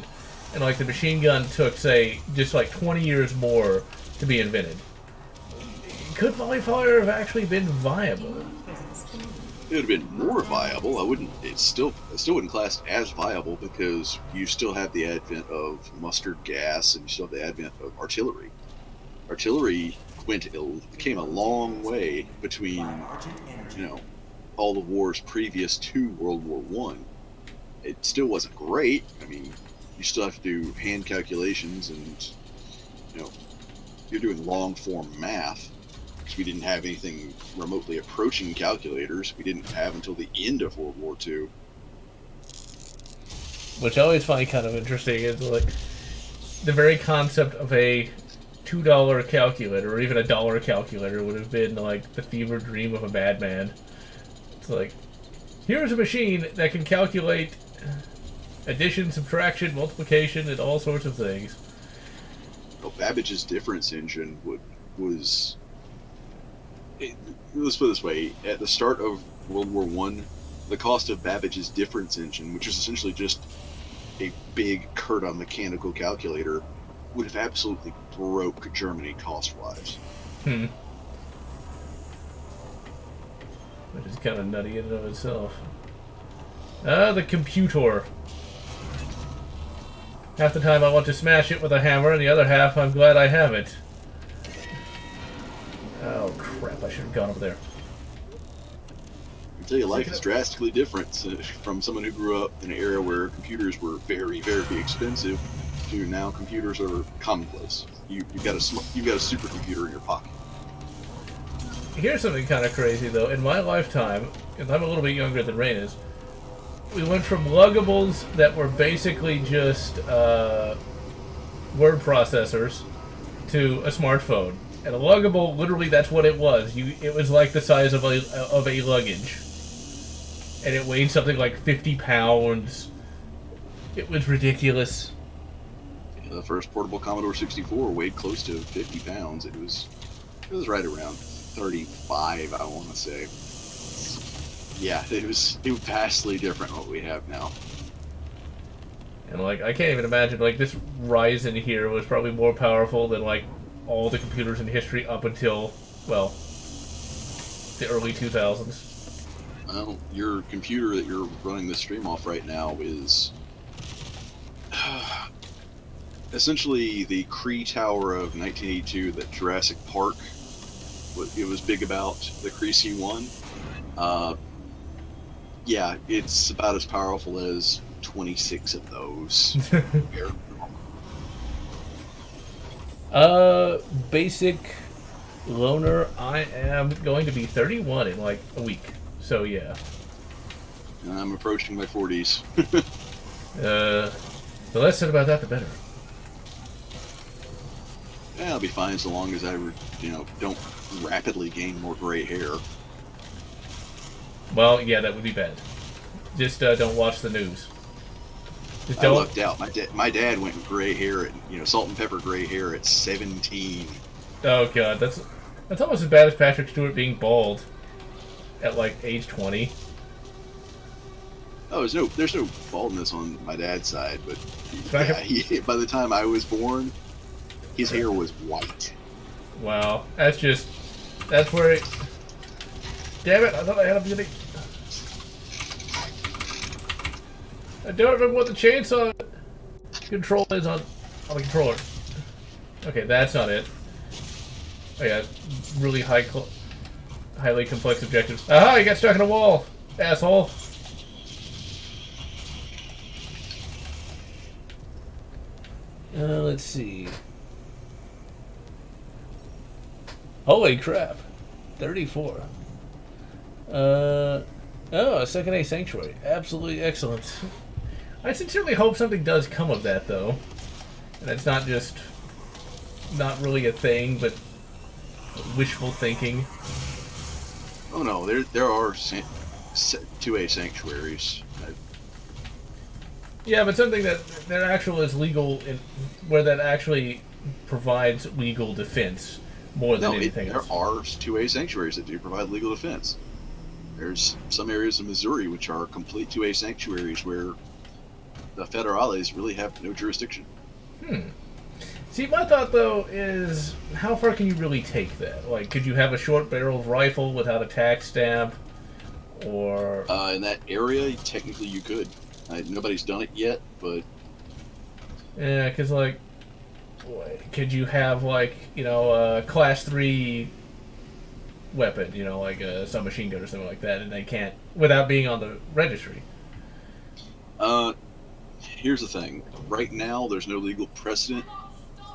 And the machine gun took, say, just 20 years more to be invented. Could volley fire have actually been viable? It would have been more viable. It still wouldn't class as viable because you still have the advent of mustard gas and you still have the advent of artillery. Artillery came a long way between, all the wars previous to World War I. It still wasn't great. I mean, you still have to do hand calculations and, you're doing long-form math because we didn't have anything remotely approaching calculators. We didn't have until the end of World War II. Which I always find kind of interesting is, the very concept of a $2 calculator or even a $1 calculator would have been, the fever dream of a madman. It's here's a machine that can calculate addition, subtraction, multiplication, and all sorts of things. Well, Babbage's difference engine was. Let's put it this way: at the start of World War I, the cost of Babbage's difference engine, which is essentially just a big Curta mechanical calculator, would have absolutely broke Germany cost-wise. Which is kind of nutty in and of itself. The computer. Half the time I want to smash it with a hammer, and the other half I'm glad I have it. Oh crap, I should have gone over there. I tell you, life is drastically different from someone who grew up in an era where computers were very, very expensive to now computers are commonplace. You've got a supercomputer in your pocket. Here's something kind of crazy, though. In my lifetime, and I'm a little bit younger than Rain is, we went from luggables that were basically just word processors to a smartphone. And a luggable, literally, that's what it was. It was like the size of a luggage, and it weighed something like 50 pounds. It was ridiculous. The first portable Commodore 64 weighed close to 50 pounds. It was right around 35, I want to say. Yeah, it was vastly different what we have now. And like, I can't even imagine, like, this Ryzen here was probably more powerful than like all the computers in history up until, well, the early 2000s. Well, your computer that you're running this stream off right now is essentially the Kree Tower of 1982 that Jurassic Park it was big about, the Kree C1. Yeah, it's about as powerful as 26 of those. Basic loner, I am going to be 31 in like a week. So yeah. I'm approaching my 40s. The less said about that, the better. Yeah, I'll be fine so long as I, don't rapidly gain more gray hair. Well, yeah, that would be bad. Just don't watch the news. Just I don't. lucked out. My dad went with gray hair at, salt and pepper gray hair at 17. Oh god, that's almost as bad as Patrick Stewart being bald at like age 20. Oh, there's no baldness on my dad's side, but by the time I was born, his hair was white. Wow, that's where it. Damn it! I thought I had a beauty. I don't remember what the chainsaw control is on the controller. Okay, that's not it. Oh yeah, really highly complex objectives. Aha! You got stuck in a wall, asshole. Let's see. Holy crap. 34. Oh, a second A Sanctuary. Absolutely excellent. I sincerely hope something does come of that, though. And it's not just... not really a thing, but wishful thinking. Oh no, there are 2A sanctuaries. Yeah, but something that actual is legal, where that actually provides legal defense more than anything else. There are 2A sanctuaries that do provide legal defense. There's some areas of Missouri which are complete 2A sanctuaries where the federales really have no jurisdiction. See, my thought, though, is how far can you really take that? Like, could you have a short-barreled rifle without a tax stamp? Or... in that area, technically you could. Nobody's done it yet, but... Yeah, because, like, could you have, like, a Class 3 weapon, like a submachine gun or something like that, and they can't, without being on the registry? Here's the thing. Right now, there's no legal precedent,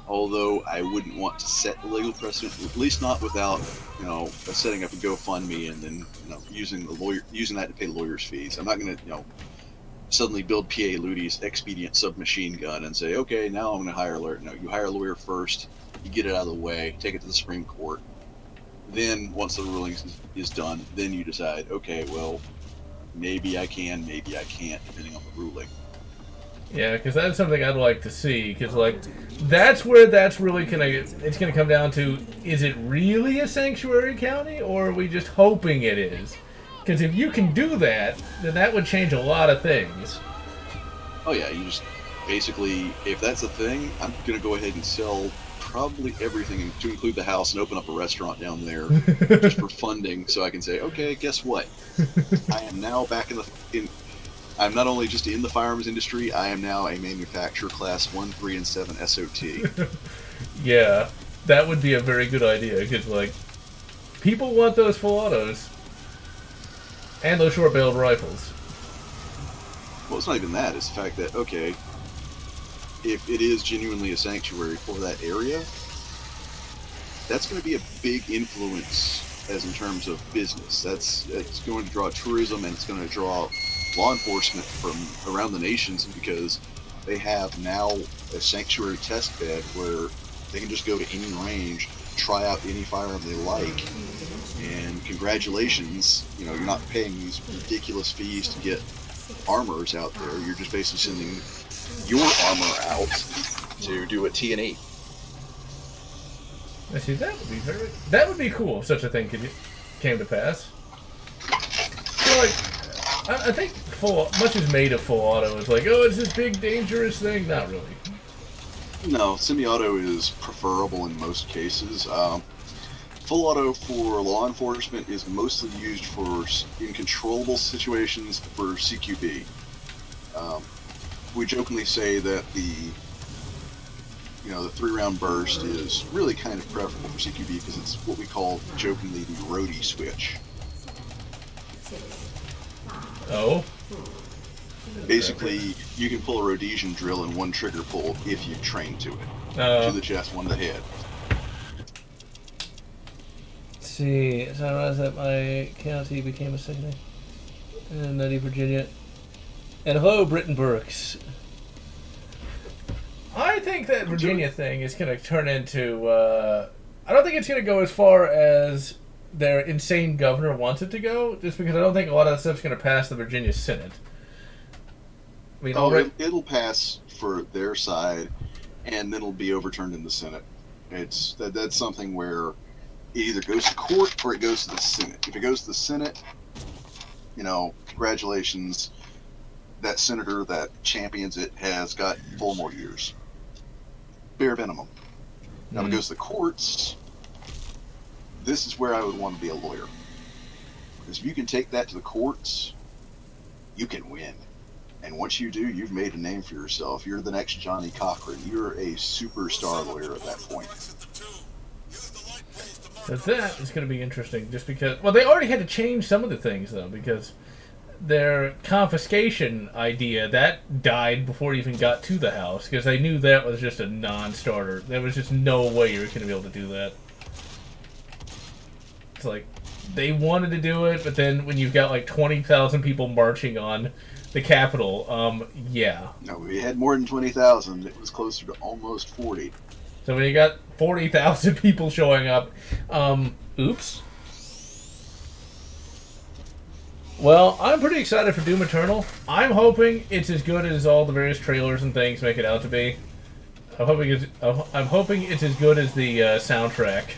although I wouldn't want to set the legal precedent, at least not without, setting up a GoFundMe and then, using that to pay lawyers' fees. I'm not going to, suddenly build P.A. Ludi's expedient submachine gun and say, okay, now I'm going to hire a lawyer. No, you hire a lawyer first, you get it out of the way, take it to the Supreme Court. Then, once the ruling is done, then you decide, okay, well, maybe I can, maybe I can't, depending on the ruling. Yeah, because that's something I'd like to see, because, like, that's where that's really it's going to come down to, is it really a sanctuary county, or are we just hoping it is? Because if you can do that, then that would change a lot of things. Oh yeah, you just, basically, if that's a thing, I'm going to go ahead and sell probably everything, to include the house, and open up a restaurant down there, just for funding, so I can say, okay, guess what? I am now back I'm not only just in the firearms industry, I am now a manufacturer class 1, 3, and 7 SOT. Yeah, that would be a very good idea, because, like, people want those full autos. And those short-barreled rifles. Well, it's not even that. It's the fact that, okay, if it is genuinely a sanctuary for that area, that's going to be a big influence as in terms of business. It's going to draw tourism, and it's going to draw law enforcement from around the nations, because they have now a sanctuary test bed where they can just go to any range, try out any firearm they like, and congratulations, you're not paying these ridiculous fees to get armors out there. You're just basically sending your armor out, to do a T&E. I see, that would be cool if such a thing came to pass. So, like, I think much is made of full auto. It's like, oh, it's this big dangerous thing. Not really. No, semi-auto is preferable in most cases. Full auto for law enforcement is mostly used in controllable situations for CQB. We jokingly say that the 3-round burst is really kind of preferable for CQB because it's what we call jokingly the roadie switch. Oh? Basically, you can pull a Rhodesian drill in one trigger pull if you train to it. To the chest, one to the head. Let's see, so I realized that my county became a second in Nutty, Virginia. And hello, Britton Burks. I think that Virginia thing is going to turn into... I don't think it's going to go as far as their insane governor wants it to go, just because I don't think a lot of that stuff's going to pass the Virginia Senate. I mean, it'll pass for their side, and then it'll be overturned in the Senate. That's something where it either goes to court or it goes to the Senate. If it goes to the Senate, congratulations. That senator that champions it has got 4 more years. Bare minimum. Now, if it goes to the courts, this is where I would want to be a lawyer. Because if you can take that to the courts, you can win. And once you do, you've made a name for yourself. You're the next Johnny Cochran. You're a superstar lawyer at that point. So that is going to be interesting, just because... Well, they already had to change some of the things, though, because their confiscation idea, that died before it even got to the House, because they knew that was just a non-starter. There was just no way you were going to be able to do that. It's like, they wanted to do it, but then when you've got like 20,000 people marching on the Capitol, yeah. No, we had more than 20,000. It was closer to almost 40. So when you got 40,000 people showing up, oops. Well, I'm pretty excited for Doom Eternal. I'm hoping it's as good as all the various trailers and things make it out to be. I'm hoping it's as good as the soundtrack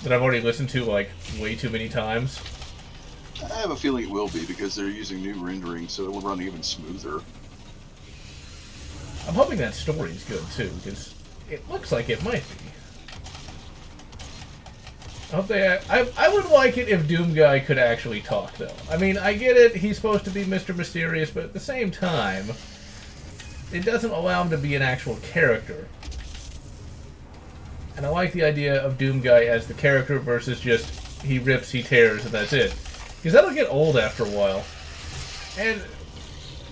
that I've already listened to like way too many times. I have a feeling it will be because they're using new rendering, so it will run even smoother. I'm hoping that story's good too, because it looks like it might be. I hope I would like it if Doom Guy could actually talk, though. I mean, I get it, he's supposed to be Mr. Mysterious, but at the same time, it doesn't allow him to be an actual character. And I like the idea of Doom Guy as the character versus just he rips, he tears, and that's it. Because that'll get old after a while. And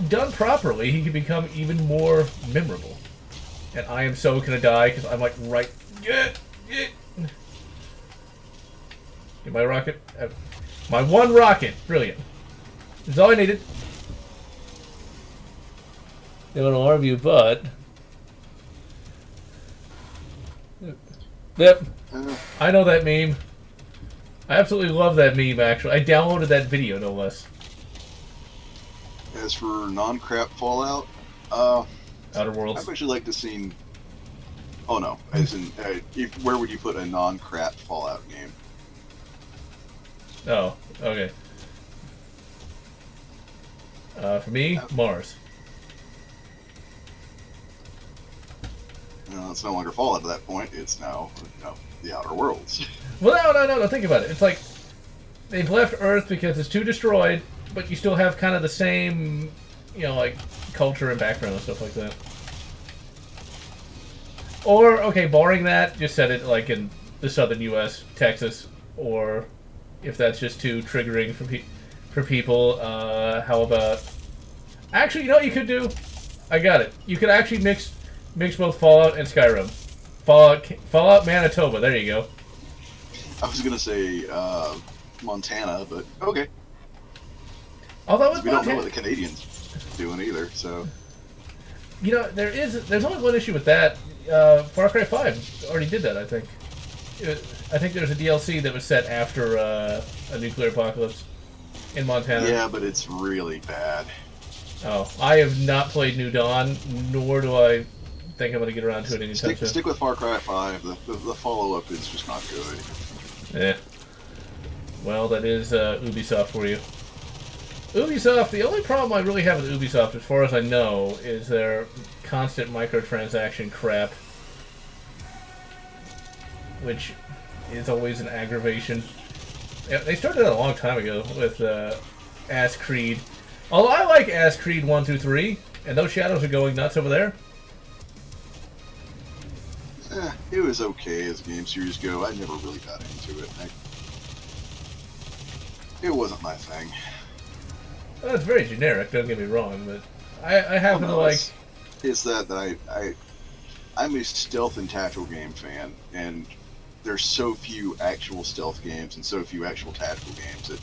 done properly, he can become even more memorable. And I am so gonna die because I'm like right. Get my rocket. My one rocket. Brilliant. That's all I needed. They want to argue, but. Yep. I know that meme. I absolutely love that meme, actually. I downloaded that video, no less. As for non-crap Fallout, Outer Worlds. I'd actually like to see... Oh, no. As in, where would you put a non-crap Fallout game? Oh, okay. For me, Mars. It's no longer Fallout at that point. It's now, the Outer Worlds. Well, no. Think about it. It's like they've left Earth because it's too destroyed, but you still have kind of the same, like culture and background and stuff like that. Or, okay, barring that, just set it like in the southern U.S., Texas, or if that's just too triggering for people, how about... Actually, you know what you could do? I got it. You could actually mix both Fallout and Skyrim. Fallout Manitoba, there you go. I was going to say Montana, but okay. Although we don't know what the Canadians are doing either, so... there's only one issue with that. Far Cry 5 already did that, I think. I think there's a DLC that was set after a nuclear apocalypse in Montana. Yeah, but it's really bad. Oh, I have not played New Dawn, nor do I think I'm going to get around to it anytime soon. Stick with Far Cry 5. The follow-up is just not good. Yeah. Well, that is Ubisoft for you. Ubisoft, the only problem I really have with Ubisoft, as far as I know, is their constant microtransaction crap. Which is always an aggravation. Yeah, they started that a long time ago with Ass Creed. Although I like Ass Creed 1 through 3, and those shadows are going nuts over there. It was okay as game series go. I never really got into it. It wasn't my thing. Well, it's very generic, don't get me wrong, but I happen to like... It's that I'm a stealth and tactical game fan, and there's so few actual stealth games and so few actual tactical games that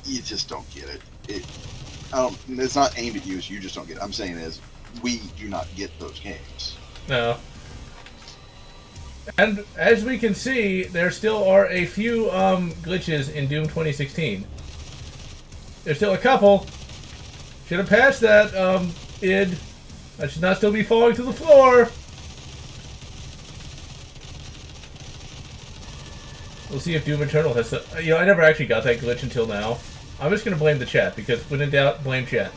you just don't get it. It's not aimed at you, as you just don't get it. I'm saying is, we do not get those games. No. And as we can see, there still are a few glitches in Doom 2016. There's still a couple. Should have patched that, id. That should not still be falling to the floor. We'll see if Doom Eternal has... You know, I never actually got that glitch until now. I'm just going to blame the chat, because when in doubt, blame chat.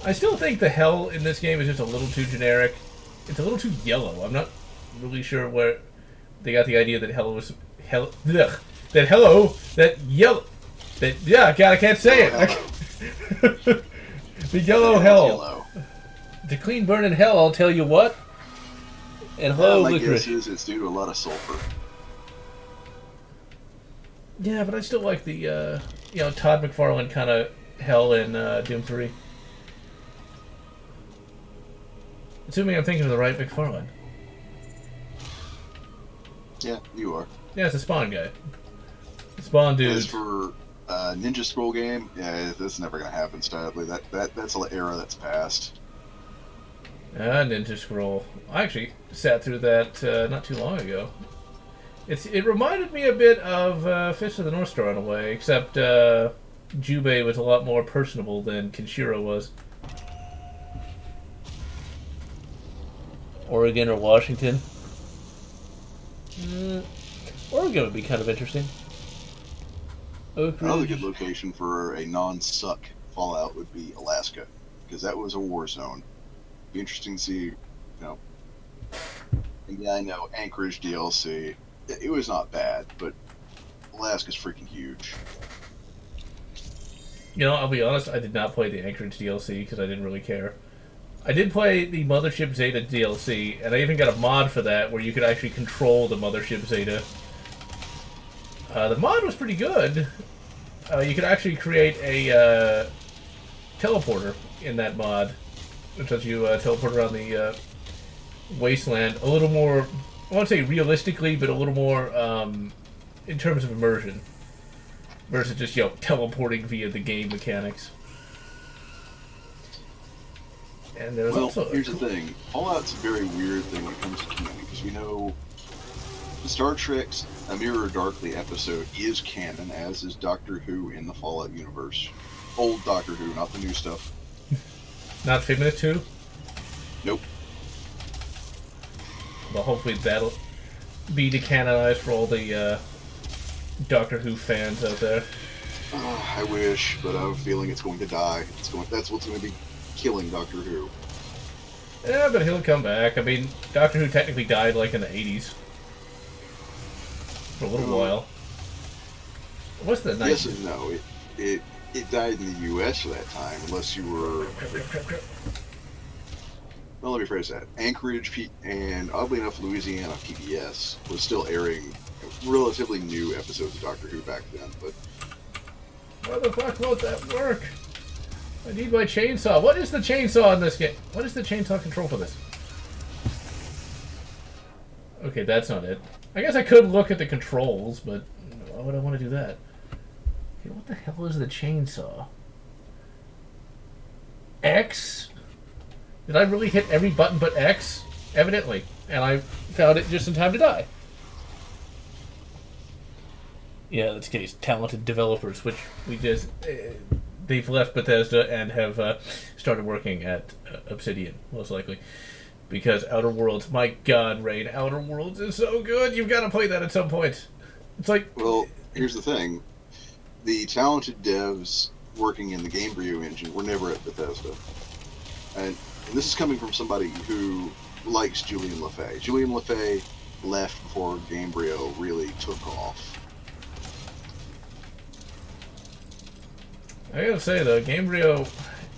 I still think the hell in this game is just a little too generic. It's a little too yellow. I'm not really sure where they got the idea that hello was... that hello... That yellow... That... Yeah, God, I can't say it. The yellow hell. Yellow. The clean burning hell, I'll tell you what. And hello, my licorice. guess is it's due to a lot of sulfur. Yeah, but I still like the, you know, Todd McFarlane kind of hell in Doom 3. Assuming I'm thinking of the right McFarlane. Yeah, you are. Yeah, it's a Spawn guy. Spawn dude. As for Ninja Scroll game, yeah, that's never going to happen, sadly. That's an era that's passed. Ninja Scroll. I actually sat through that not too long ago. It reminded me a bit of Fist of the North Star in a way, except Jubei was a lot more personable than Kenshiro was. Oregon or Washington? Oregon would be kind of interesting. Another good location for a non-suck Fallout would be Alaska, because that was a war zone. Be interesting to see, you know. And yeah, I know Anchorage DLC. It was not bad, but Alaska's freaking huge. You know, I'll be honest, I did not play the Anchorage DLC because I didn't really care. I did play the Mothership Zeta DLC, and I even got a mod for that where you could actually control the Mothership Zeta. The mod was pretty good. You could actually create a teleporter in that mod, which lets you teleport around the wasteland a little more, I won't say realistically, but a little more in terms of immersion, versus just, you know, teleporting via the game mechanics. And there's also here's the thing. Fallout's a very weird thing when it comes to canon, because we know the Star Trek's A Mirror Darkly episode is canon, as is Doctor Who in the Fallout universe. Old Doctor Who, not the new stuff. Not Figment 2? Nope. Well, hopefully that'll be decanonized for all the Doctor Who fans out there. I wish, but I have a feeling it's going to die. That's what's going to be killing Doctor Who. Yeah, but he'll come back. I mean, Doctor Who technically died like in the 80s. For a little while. What's the 90s? Yes and no. It died in the U.S. at that time, unless you were... Well, let me phrase that. Anchorage and, oddly enough, Louisiana PBS was still airing relatively new episodes of Doctor Who back then, but... Why the fuck won't that work? I need my chainsaw. What is the chainsaw in this game? What is the chainsaw control for this? Okay, that's not it. I guess I could look at the controls, but why would I want to do that? Okay, what the hell is the chainsaw? X? Did I really hit every button but X? Evidently. And I found it just in time to die. Yeah, that's the case. Talented developers, which we just... they've left Bethesda and have started working at Obsidian, most likely. Because Outer Worlds, my God, Rain, Outer Worlds is so good. You've got to play that at some point. It's like, Well, here's the thing: the talented devs working in the Gamebryo engine were never at Bethesda, and this is coming from somebody who likes Julian LaFay. Julian LaFay left before Gamebryo really took off. I gotta say though, Gamebryo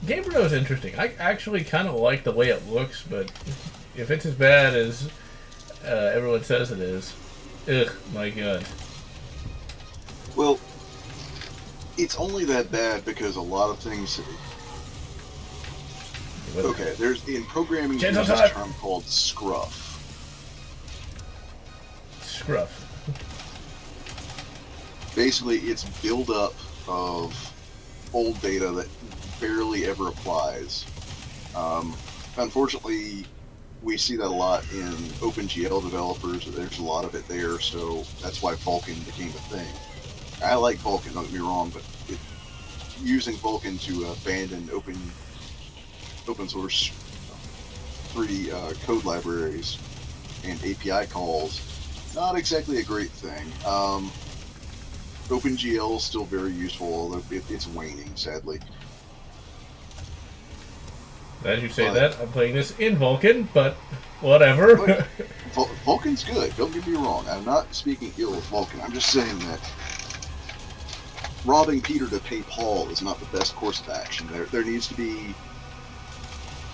is interesting. I actually kind of like the way it looks, but if it's as bad as everyone says it is, ugh, my God. Well, it's only that bad because a lot of things. Okay, there's in programming there's this term called scruff. Scruff. Basically, it's buildup of old data that barely ever applies. Unfortunately, we see that a lot in OpenGL developers. There's a lot of it there, so that's why Vulkan became a thing. I like Vulkan, don't get me wrong, but using Vulkan to abandon open source 3D code libraries and API calls, not exactly a great thing. OpenGL is still very useful, although it's waning, sadly. As you say that, I'm playing this in Vulkan, but whatever. Vulkan's good, don't get me wrong. I'm not speaking ill of Vulkan. I'm just saying that robbing Peter to pay Paul is not the best course of action. There needs to be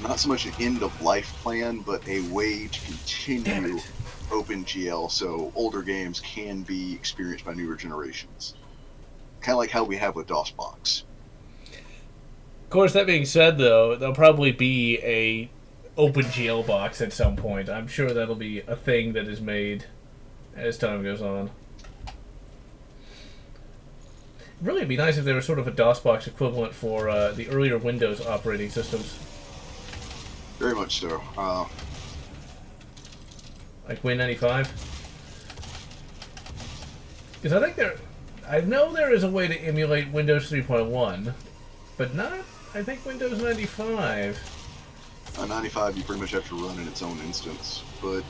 not so much an end-of-life plan, but a way to continue OpenGL so older games can be experienced by newer generations. Kind of like how we have with DOSBox. Of course, that being said, though, there'll probably be a OpenGL box at some point. I'm sure that'll be a thing that is made as time goes on. Really, it'd be nice if there was sort of a DOSBox equivalent for the earlier Windows operating systems. Very much so. Like Win95? Because I know there is a way to emulate Windows 3.1, but not, I think, Windows 95. 95, you pretty much have to run in its own instance, but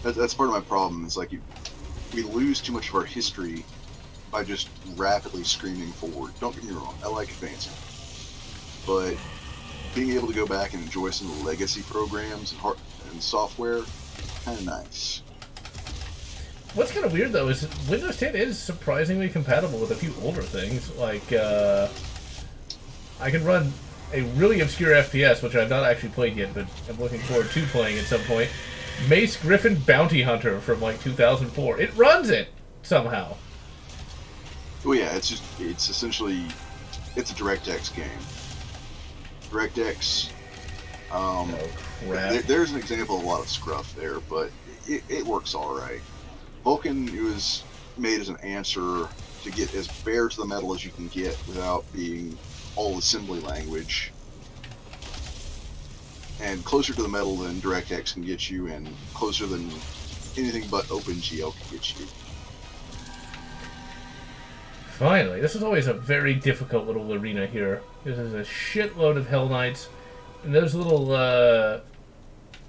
that's part of my problem. It's like we lose too much of our history by just rapidly screaming forward. Don't get me wrong, I like advancing, but being able to go back and enjoy some of the legacy programs and software, kind of nice. What's kind of weird, though, is Windows 10 is surprisingly compatible with a few older things. Like, I can run a really obscure FPS, which I've not actually played yet, but I'm looking forward to playing at some point. Mace Griffin Bounty Hunter from, like, 2004. It runs it, somehow. Well, yeah, it's essentially, it's a DirectX game. DirectX, there's an example of a lot of scruff there, but it works alright. Vulkan was made as an answer to get as bare to the metal as you can get without being all assembly language, and closer to the metal than DirectX can get you, and closer than anything but OpenGL can get you. Finally, this is always a very difficult little arena here. This is a shitload of Hell Knights, and those little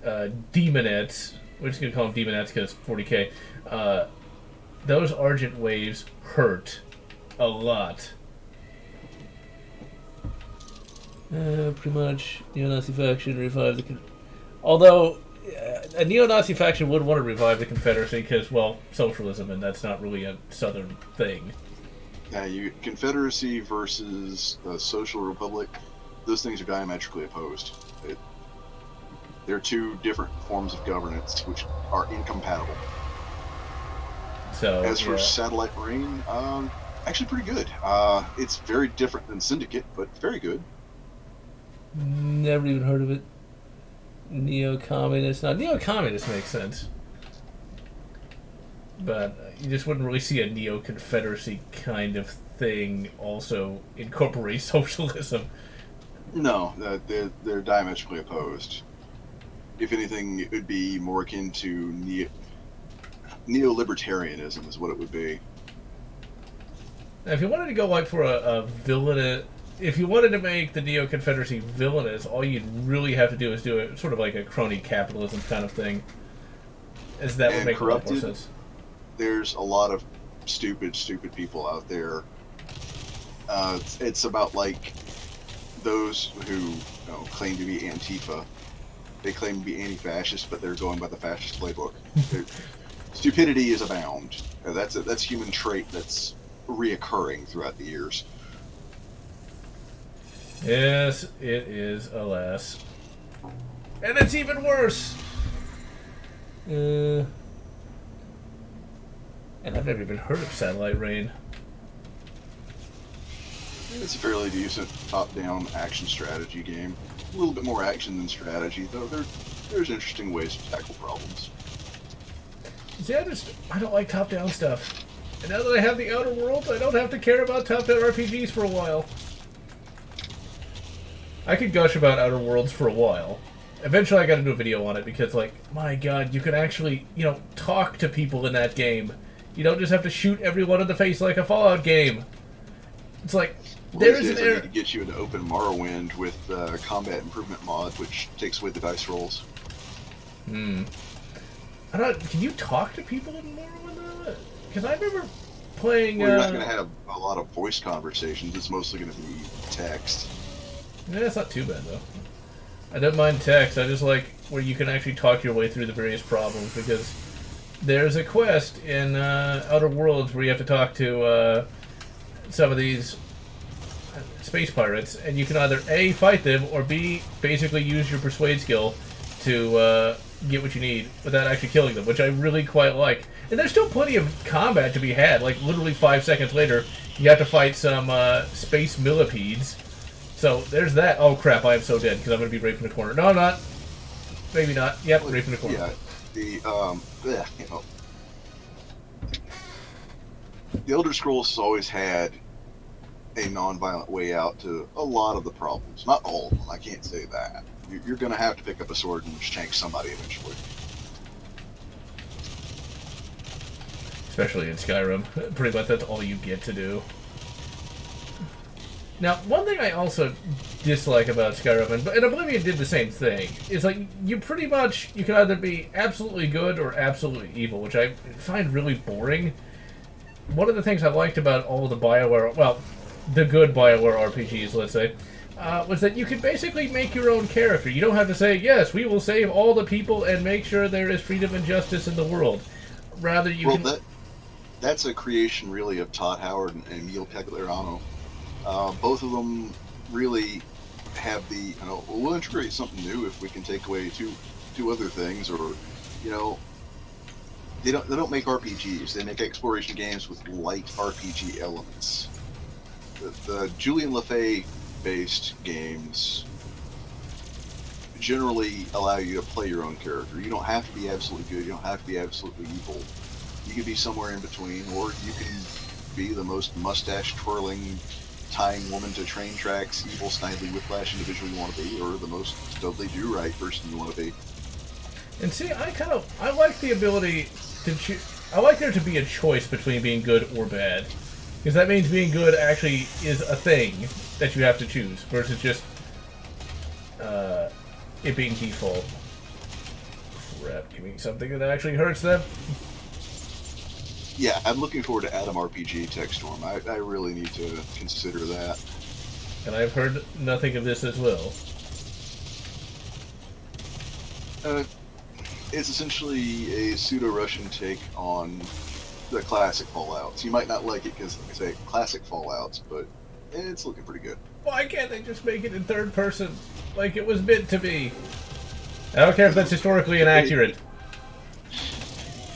demonettes, we're just going to call them demonettes because 40k, those Argent waves hurt a lot. Pretty much, neo-Nazi faction revive the... Although, a neo-Nazi faction would want to revive the Confederacy because, well, socialism, and that's not really a southern thing. Yeah, Confederacy versus the Social Republic, those things are diametrically opposed. They're two different forms of governance which are incompatible. So, as for Satellite Marine, actually pretty good. It's very different than Syndicate, but very good. Never even heard of it. Neo-communist. Now, neo-communist makes sense. But you just wouldn't really see a neo-confederacy kind of thing also incorporate socialism. No, they're diametrically opposed. If anything, it would be more akin to neo-libertarianism is what it would be. Now, if you wanted to go like for a villain, if you wanted to make the Neo Confederacy villainous, all you'd really have to do is do it sort of like a crony capitalism kind of thing. As that would And make a lot more corrupted, sense. there's a lot of stupid people out there. It's about like those who claim to be Antifa. They claim to be anti-fascist, but they're going by the fascist playbook. Stupidity is abound. That's a human trait that's reoccurring throughout the years. Yes, it is, alas. And it's even worse! And I've never even heard of Satellite Rain. It's a fairly decent top-down action strategy game. A little bit more action than strategy, though there's interesting ways to tackle problems. See, I don't like top-down stuff. And now that I have the Outer Worlds, I don't have to care about top-down RPGs for a while. I could gush about Outer Worlds for a while. Eventually I got to do a video on it because, like, my god, you can actually, talk to people in that game. You don't just have to shoot everyone in the face like a Fallout game. It's like, there's an I need to get you into Open Morrowind with Combat Improvement mod, which takes away the dice rolls. Can you talk to people in Morrowind? Because I remember playing... Well, you're not going to have a lot of voice conversations. It's mostly going to be text. Yeah, it's not too bad, though. I don't mind text. I just like where you can actually talk your way through the various problems, because there's a quest in Outer Worlds where you have to talk to some of these space pirates, and you can either A, fight them, or B, basically use your persuade skill to get what you need without actually killing them, which I really quite like. And there's still plenty of combat to be had. Like, literally 5 seconds later, you have to fight some space millipedes. So, there's that. Oh, crap, I am so dead, because I'm going to be raped in the corner. No, I'm not. Maybe not. Yep, raped in the corner. Yeah, the Elder Scrolls has always had a non-violent way out to a lot of the problems. Not all of them, I can't say that. You're going to have to pick up a sword and shank somebody eventually. Especially in Skyrim. Pretty much that's all you get to do. Now, one thing I also dislike about Skyrim, and Oblivion did the same thing, is like, you can either be absolutely good or absolutely evil, which I find really boring. One of the things I liked about all of the BioWare, well, the good BioWare RPGs, let's say, was that you could basically make your own character. You don't have to say, yes, we will save all the people and make sure there is freedom and justice in the world. Rather, you that's a creation, really, of Todd Howard and Emil Pagliarano. Both of them really have the, we'll integrate something new if we can take away two other things, or, they don't make RPGs. They make exploration games with light RPG elements. The Julian Lefay based games generally allow you to play your own character. You don't have to be absolutely good. You don't have to be absolutely evil. You can be somewhere in between, or you can be the most mustache-twirling, tying woman to train tracks, evil, snidely, whiplash individual you want to be, or the most totally do-right person you want to be. And see, I like the ability to choose. I like there to be a choice between being good or bad, because that means being good actually is a thing that you have to choose, versus just it being default. Crap, give me something that actually hurts them. Yeah, I'm looking forward to Atom RPG Techstorm. I really need to consider that. And I've heard nothing of this as well. It's essentially a pseudo-Russian take on the classic Fallouts. You might not like it because, like I say, classic Fallouts, but it's looking pretty good. Why can't they just make it in third person, like it was meant to be? I don't care if that's historically inaccurate.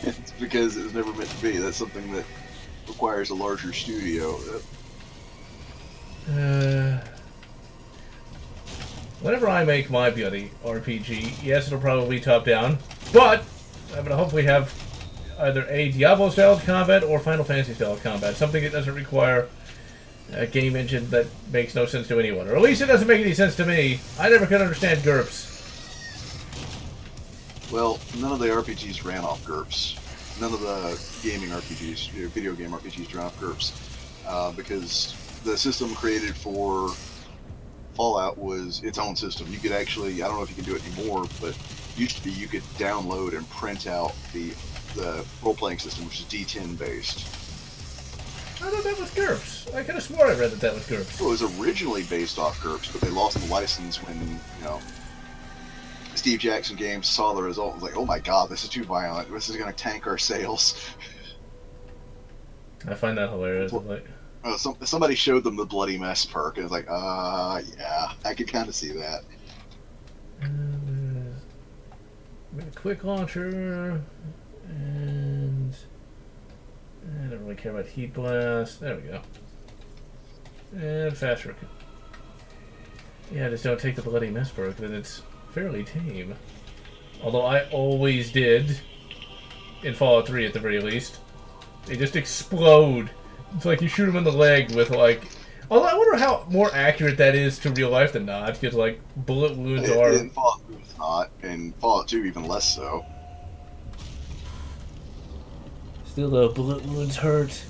It's because it was never meant to be. That's something that requires a larger studio. Whenever I make my beauty RPG, yes, it'll probably be top-down, but I'm going to hopefully have either a Diablo-style combat or Final Fantasy-style combat, something that doesn't require a game engine that makes no sense to anyone, or at least it doesn't make any sense to me. I never could understand GURPS. Well, none of the RPGs ran off GURPS. None of the gaming RPGs, video game RPGs ran off GURPS, because the system created for Fallout was its own system. You could actually, I don't know if you can do it anymore, but used to be you could download and print out the role-playing system, which is D10 based. I thought that was GURPS. I could have sworn I read that was GURPS. Well, it was originally based off GURPS, but they lost the license when, Steve Jackson Games saw the result and was like, oh my god, this is too violent. This is going to tank our sales. I find that hilarious. Somebody showed them the Bloody Mess perk, and it's like, yeah, I could kind of see that. Quick launcher, and I don't really care about Heat Blast. There we go. And fast recruit. Yeah, just don't take the Bloody Mess perk, then it's fairly tame. Although I always did, in Fallout 3 at the very least. They just explode. It's like you shoot them in the leg with, like... Although I wonder how more accurate that is to real life than not, because, like, bullet wounds are... In Fallout 3 it's not, and Fallout 2 even less so. Still, though, bullet wounds hurt.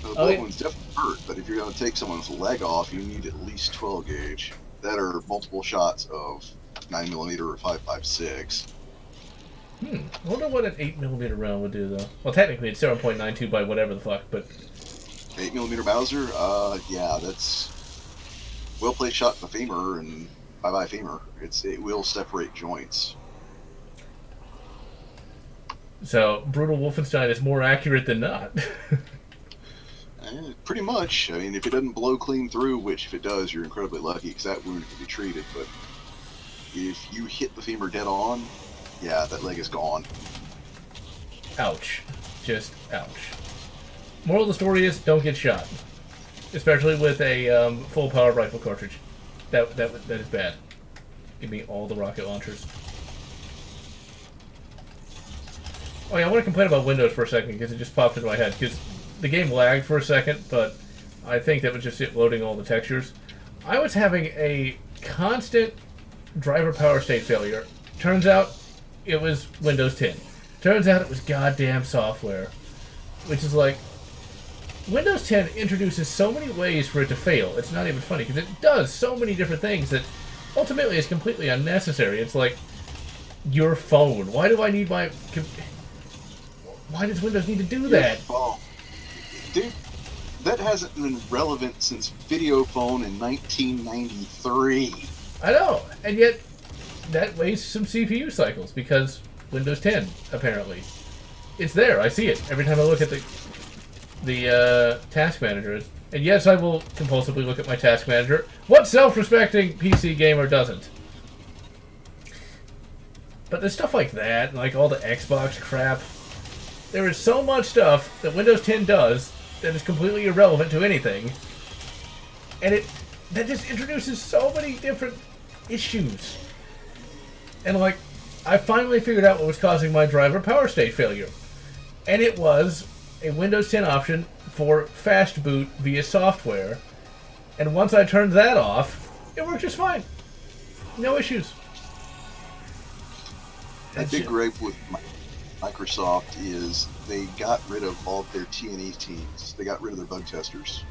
Bullet wounds definitely hurt, but if you're going to take someone's leg off, you need at least 12 gauge. That are multiple shots of 9mm or 5.56. I wonder what an 8mm round would do, though. Well, technically it's 0.92 by whatever the fuck, but... 8mm Mauser? Yeah, that's... well-placed shot in the femur, and bye-bye femur. It will separate joints. So, Brutal Wolfenstein is more accurate than not. Pretty much. I mean, if it doesn't blow clean through, which if it does, you're incredibly lucky, because that wound can be treated, but if you hit the femur dead on, yeah, that leg is gone. Ouch. Just ouch. Moral of the story is, don't get shot. Especially with a full power rifle cartridge. That is bad. Give me all the rocket launchers. Oh yeah, I want to complain about Windows for a second, because it just popped into my head, because the game lagged for a second, but I think that was just it loading all the textures. I was having a constant driver power state failure. Turns out it was Windows 10. Turns out it was goddamn software. Which is like, Windows 10 introduces so many ways for it to fail. It's not even funny, because it does so many different things that ultimately is completely unnecessary. It's like, your phone. Why do I need my... Why does Windows need to do that? Oh, dude, that hasn't been relevant since video phone in 1993. I know, and yet that wastes some CPU cycles because Windows 10 apparently. It's there. I see it every time I look at the task manager. And yes, I will compulsively look at my task manager. What self-respecting PC gamer doesn't? But there's stuff like that, like all the Xbox crap. There is so much stuff that Windows 10 does that is completely irrelevant to anything. And that just introduces so many different issues. And like, I finally figured out what was causing my driver power state failure. And it was a Windows 10 option for fast boot via software. And once I turned that off, it worked just fine. No issues. The big gripe with Microsoft is they got rid of all of their T&E teams. They got rid of their bug testers.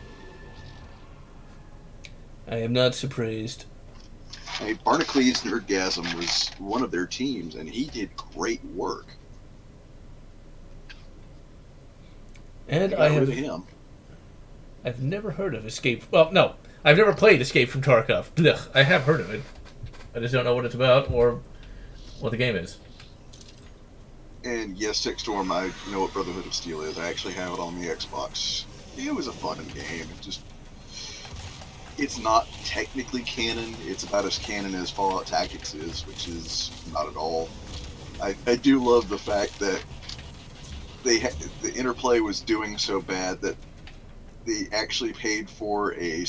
I am not surprised. Hey, Barnacles Nerdgasm was one of their teams, and he did great work. And I've never heard of Escape. Well, no, I've never played Escape from Tarkov. Ugh, I have heard of it. I just don't know what it's about or what the game is. And yes, Techstorm, I know what Brotherhood of Steel is. I actually have it on the Xbox. It was a fun game. It's not technically canon. It's about as canon as Fallout Tactics is, which is not at all. I do love the fact that the Interplay was doing so bad that they actually got paid for a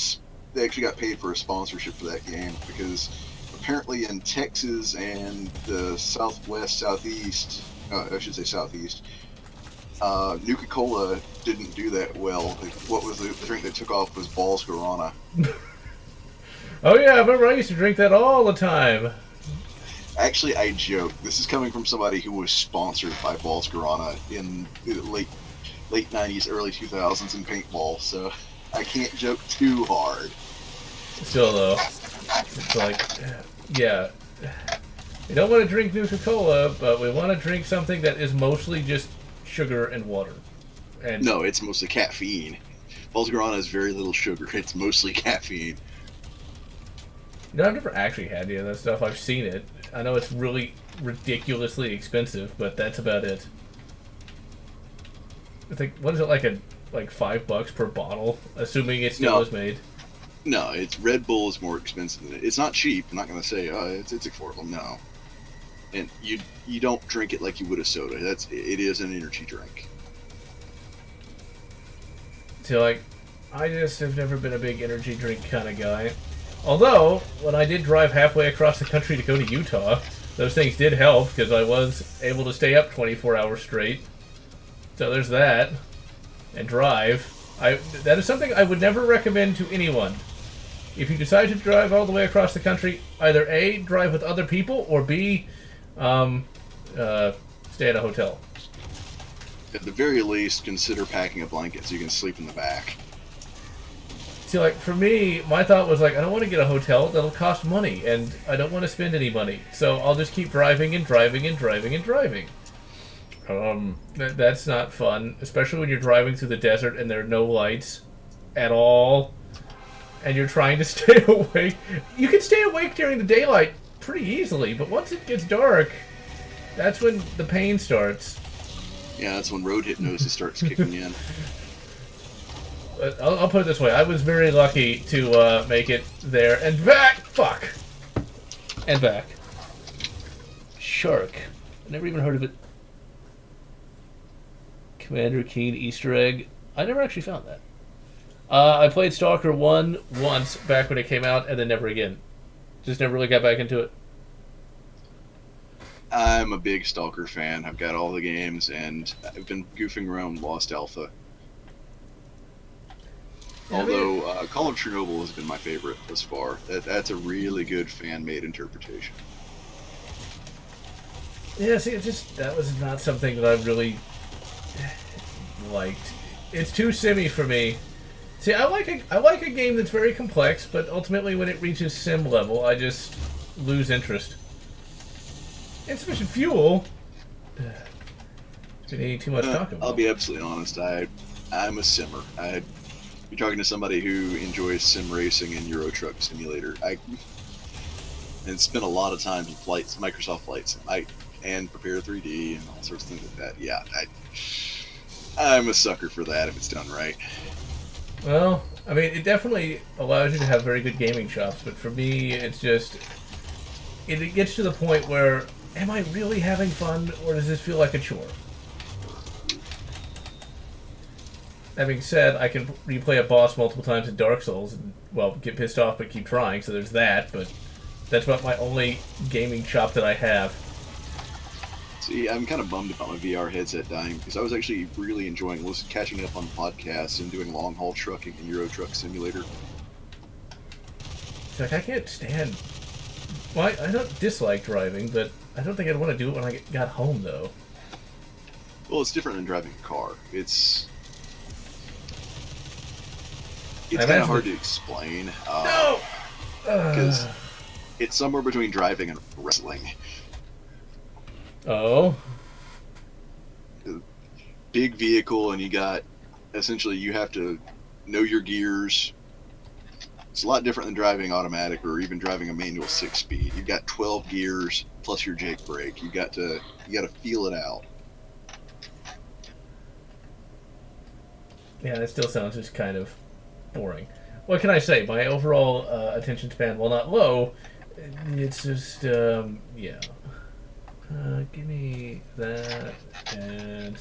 sponsorship for that game, because apparently in Texas and the southeast, Nuka-Cola didn't do that well. What was the drink that took off was Balls Guarana. Oh yeah, I remember I used to drink that all the time. Actually, I joke. This is coming from somebody who was sponsored by Balls Guarana in the late 90s, early 2000s in paintball, so I can't joke too hard. Still though, it's like, yeah, we don't want to drink Nuka-Cola, but we want to drink something that is mostly just sugar and water. And No, it's mostly caffeine. False Guarana has very little sugar. It's mostly caffeine. you know, I've never actually had any of that stuff. I've seen it. I know it's really ridiculously expensive, but that's about it. I think, what is it, like $5 per bottle, assuming it still No. is made. No, it's Red Bull is more expensive than it. It's not cheap. I'm not gonna say it's affordable. No, and you don't drink it like you would a soda. It is an energy drink. So, like, I just have never been a big energy drink kind of guy. Although, when I did drive halfway across the country to go to Utah, those things did help because I was able to stay up 24 hours straight. So there's that. And drive. That is something I would never recommend to anyone. If you decide to drive all the way across the country, either A, drive with other people, or B, stay at a hotel. At the very least, consider packing a blanket so you can sleep in the back. See, like, for me, my thought was, like, I don't want to get a hotel. That'll cost money, and I don't want to spend any money. So I'll just keep driving and driving and driving and driving. That's not fun, especially when you're driving through the desert and there are no lights at all, and you're trying to stay awake. You can stay awake during the daylight pretty easily, but once it gets dark, that's when the pain starts. Yeah, that's when road hypnosis starts kicking in. I'll put it this way. I was very lucky to make it there and back. Fuck. And back. Shark. I never even heard of it. Commander Keen Easter egg. I never actually found that. I played Stalker 1 once back when it came out, and then never again. Just never really got back into it. I'm a big Stalker fan. I've got all the games, and I've been goofing around Lost Alpha. Although Call of Chernobyl has been my favorite thus far. That's a really good fan-made interpretation. Yeah, see, that was not something that I really liked. It's too simmy for me. See, I like a game that's very complex, but ultimately when it reaches sim level, I just lose interest. Insufficient fuel. Been eating too much Taco Bell. I'll be absolutely honest. I'm a simmer. You're talking to somebody who enjoys sim racing and Euro Truck Simulator. And spent a lot of time in Microsoft Flight Sim. And Prepare 3D and all sorts of things like that. Yeah, I'm a sucker for that if it's done right. Well, I mean, it definitely allows you to have very good gaming shops, but for me, it's just... It gets to the point where, am I really having fun, or does this feel like a chore? That being said, I can replay a boss multiple times in Dark Souls and, well, get pissed off but keep trying, so there's that, but that's about my only gaming shop that I have. See, I'm kind of bummed about my VR headset dying because I was actually really enjoying catching up on podcasts and doing long-haul trucking in Euro Truck Simulator. It's like, I can't stand... Well, I don't dislike driving, but I don't think I'd want to do it when I got home, though. Well, it's different than driving a car. It's kind of hard to explain. No! Because it's somewhere between driving and wrestling. Oh? Big vehicle, and you have to know your gears. It's a lot different than driving automatic or even driving a manual 6-speed. You've got 12 gears plus your Jake brake. You got to feel it out. Yeah, that still sounds just kind of boring. What can I say? My overall attention span, while not low, it's just, yeah. Give me that, and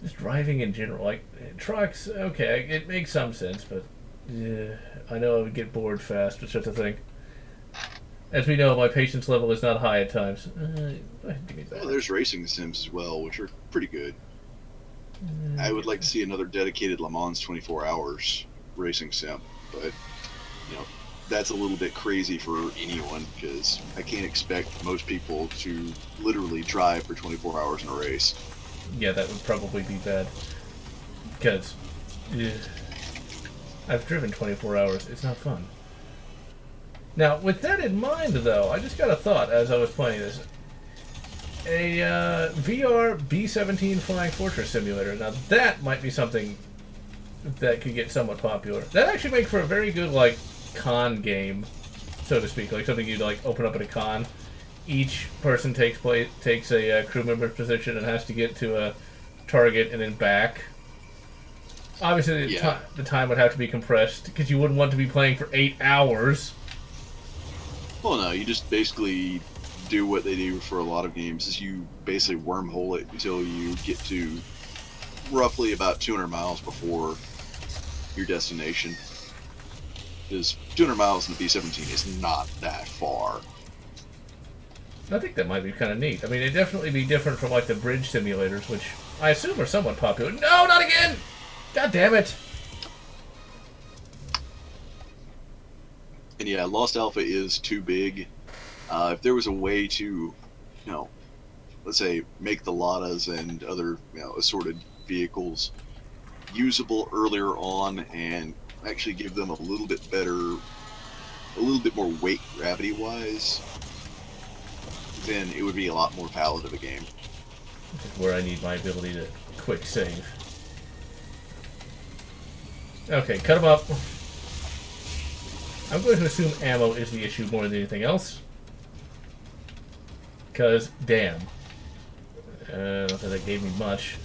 just driving in general. Like, trucks, okay, it makes some sense, but I know I would get bored fast with such a thing. As we know, my patience level is not high at times. Give me that. Well, there's racing sims as well, which are pretty good. I would like to see another dedicated Le Mans 24 hours racing sim, but, that's a little bit crazy for anyone because I can't expect most people to literally drive for 24 hours in a race. Yeah, that would probably be bad. Because I've driven 24 hours. It's not fun. Now, with that in mind, though, I just got a thought as I was playing this. A VR B-17 Flying Fortress Simulator. Now, that might be something that could get somewhat popular. That actually make for a very good, like, con game, so to speak. Like, something you'd, like, open up at a con. Each person takes a crew member's position and has to get to a target and then back. Obviously, the time would have to be compressed, because you wouldn't want to be playing for 8 hours. Well, no, you just basically do what they do for a lot of games, is you basically wormhole it until you get to roughly about 200 miles before your destination. Because 200 miles in the B-17 is not that far. I think that might be kind of neat. I mean, it'd definitely be different from, like, the bridge simulators, which I assume are somewhat popular. No, not again! God damn it! And yeah, Lost Alpha is too big. If there was a way to, let's say, make the Lottas and other, assorted vehicles usable earlier on and actually give them a little bit more weight gravity-wise, then it would be a lot more valid of a game. Which is where I need my ability to quick save. Okay, cut them up. I'm going to assume ammo is the issue more than anything else. Because, damn. Not that that gave me much.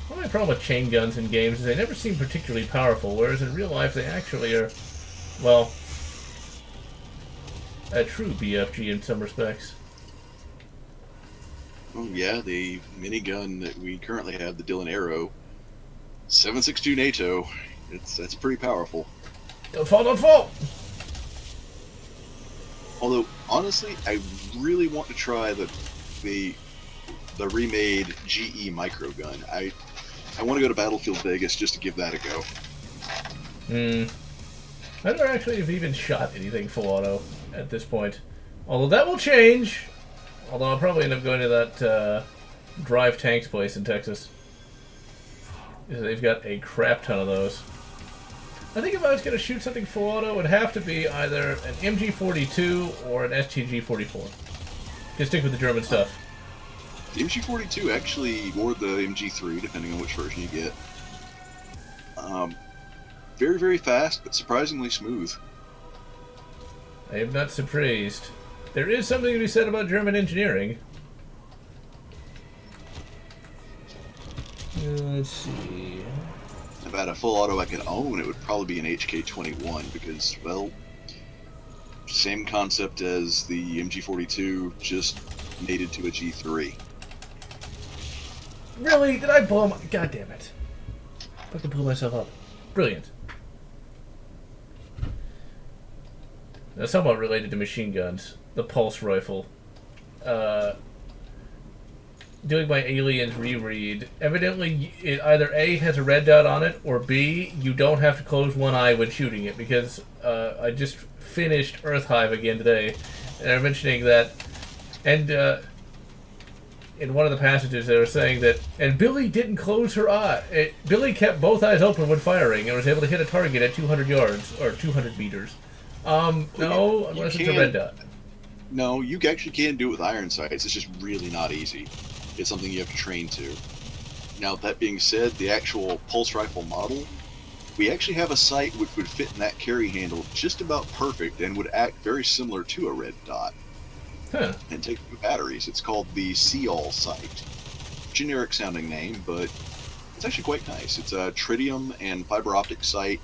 One of my problem with chain guns in games is they never seem particularly powerful, whereas in real life they actually are, well, a true BFG in some respects. Oh yeah, the minigun that we currently have, the Dylan Arrow, 7.62 NATO, that's pretty powerful. Don't fall, don't fall! Although, honestly, I really want to try the remade GE microgun. I want to go to Battlefield Vegas just to give that a go. I never actually have even shot anything full auto at this point. Although that will change. Although I'll probably end up going to that Drive Tanks place in Texas. They've got a crap ton of those. I think if I was going to shoot something full auto, it would have to be either an MG42 or an STG44. Just stick with the German stuff. The MG42 actually, or the MG3, depending on which version you get. Very, very fast, but surprisingly smooth. I am not surprised. There is something to be said about German engineering. Let's see. If I had a full auto I could own, it would probably be an HK21 because, well, same concept as the MG42, just mated to a G3. Really? Did I blow my... God damn it. Fucking blew myself up. Brilliant. Now, somewhat related to machine guns. The pulse rifle. Doing my Aliens reread, evidently it either A, has a red dot on it, or B, you don't have to close one eye when shooting it, because I just finished Earthhive again today, and they're mentioning that, and in one of the passages they were saying that, and Billy didn't close her eye. Billy kept both eyes open when firing and was able to hit a target at 200 yards, or 200 meters. No, unless it's a red dot. No, you actually can do it with iron sights, it's just really not easy. It's something you have to train to. Now, that being said, the actual pulse rifle model, we actually have a sight which would fit in that carry handle just about perfect and would act very similar to a red dot. Huh. And take two batteries. It's called the Seal sight. Generic sounding name, but it's actually quite nice. It's a tritium and fiber optic sight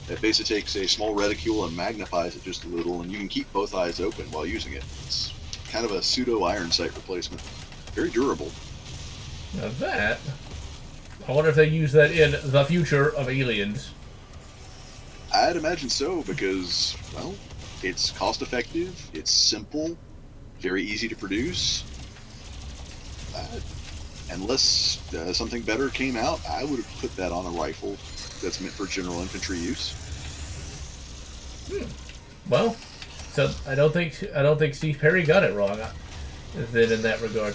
that basically takes a small reticule and magnifies it just a little, and you can keep both eyes open while using it. It's kind of a pseudo iron sight replacement. Very durable. Now that, I wonder if they use that in the future of Aliens. I'd imagine so, because, well, it's cost effective, it's simple, very easy to produce. Unless something better came out, I would have put that on a rifle that's meant for general infantry use. Well, so I don't think Steve Perry got it wrong then in that regard.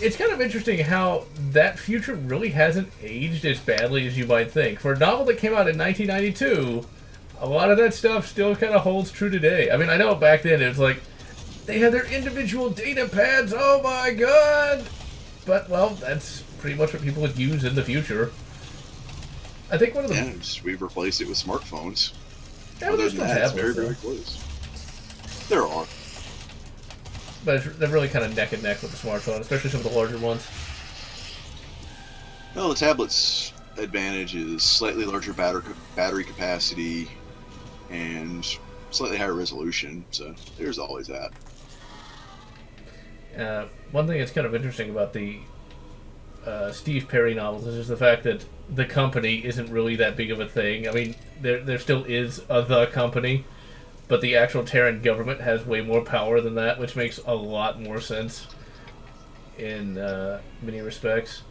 it's kind of interesting how that future really hasn't aged as badly as you might think. For a novel that came out in 1992, a lot of that stuff still kind of holds true today. I mean, I know back then it was like, they had their individual data pads, oh my god! But, well, that's pretty much what people would use in the future. I think one of the... Yeah, we've replaced it with smartphones. Yeah, Other there's than still that, it's tablets, very, though. very close. There are. But they're really kind of neck and neck with the smartphone, especially some of the larger ones. Well, the tablet's advantage is slightly larger battery capacity and slightly higher resolution, so there's always that. One thing that's kind of interesting about the Steve Perry novels is just the fact that the company isn't really that big of a thing. I mean, there still is the company, but the actual Terran government has way more power than that, which makes a lot more sense in many respects.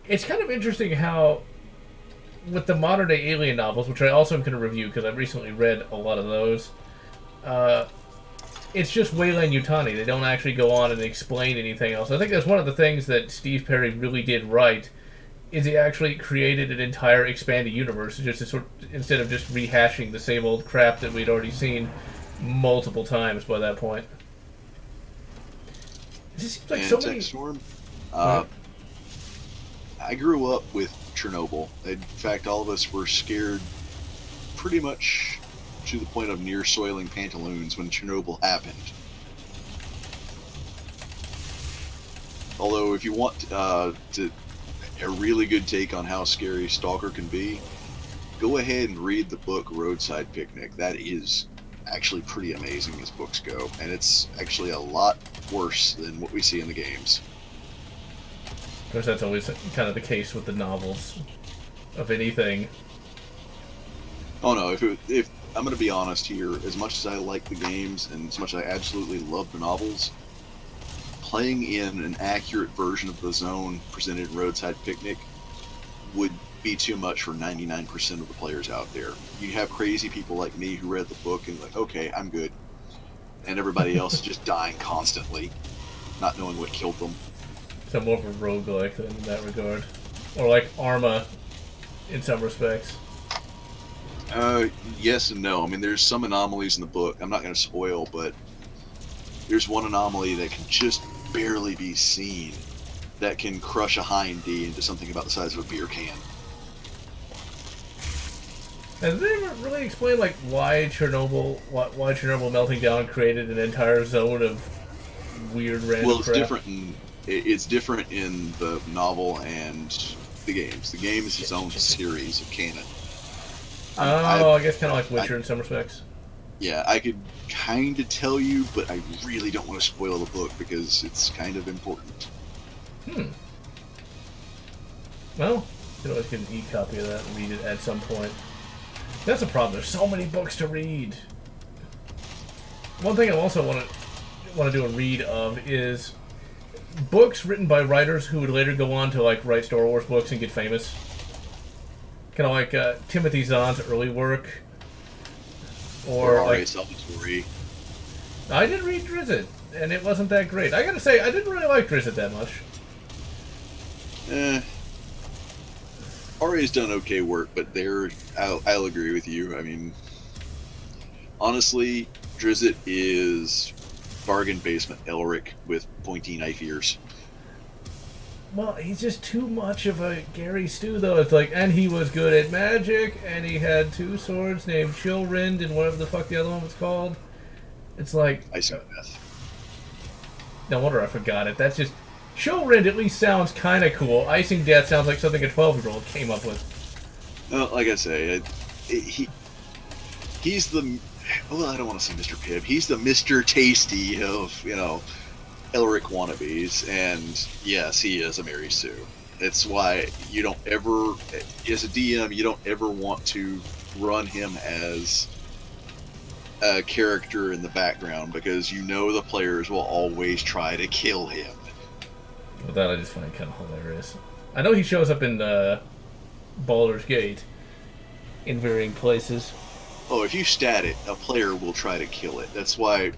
It's kind of interesting how, with the modern day Alien novels, which I also am going to review because I've recently read a lot of those, it's just Weyland Yutani. They don't actually go on and explain anything else. I think that's one of the things that Steve Perry really did right, is he actually created an entire expanded universe, just to instead of just rehashing the same old crap that we'd already seen multiple times by that point. It just seems like And so many... Storm, Huh? I grew up with Chernobyl. In fact, all of us were scared pretty much to the point of near soiling pantaloons when Chernobyl happened. Although, if you want a really good take on how scary Stalker can be, go ahead and read the book Roadside Picnic. That is actually pretty amazing as books go, and it's actually a lot worse than what we see in the games. Of course, that's always kind of the case with the novels of anything. Oh no, if I'm going to be honest here, as much as I like the games and as much as I absolutely love the novels, playing in an accurate version of the zone presented in Roadside Picnic would be too much for 99% of the players out there. You have crazy people like me who read the book and like, okay, I'm good. And everybody else is just dying constantly, not knowing what killed them. So more of a roguelike then in that regard. Or like Arma in some respects. Yes and no. I mean, there's some anomalies in the book. I'm not going to spoil, but there's one anomaly that can just barely be seen that can crush a hind D into something about the size of a beer can. Have they ever really explained like why Chernobyl melting down created an entire zone of weird random Well, it's crap? it's different in the novel and the games. The game is its own series of canon. I guess kind of like Witcher in some respects. Yeah, I could kind of tell you, but I really don't want to spoil the book because it's kind of important. Well, you can always get an e-copy of that and read it at some point. That's a problem. There's so many books to read. One thing I also want to do a read of is books written by writers who would later go on to like write Star Wars books and get famous. Kind of like Timothy Zahn's early work, or R.A. like Salvatore. I did read Drizzt, and it wasn't that great. I gotta say, I didn't really like Drizzt that much. R.A.'s done okay work, but I'll agree with you. I mean, honestly, Drizzt is bargain basement Elric with pointy knife ears. Well, he's just too much of a Gary Stu, though. It's like, and he was good at magic, and he had two swords named Chillrind and whatever the fuck the other one was called. It's like... Icing Death. No wonder I forgot it. That's just... Chillrind at least sounds kind of cool. Icing Death sounds like something a 12-year-old came up with. Well, like I say, he's the... Well, I don't want to say Mr. Pibb. He's the Mr. Tasty of, Elric wannabes, and yes, he is a Mary Sue. It's why you don't ever, as a DM, you don't ever want to run him as a character in the background because you know the players will always try to kill him. Well, that I just find kind of hilarious. I know he shows up in Baldur's Gate in varying places. Oh, if you stat it, a player will try to kill it. That's why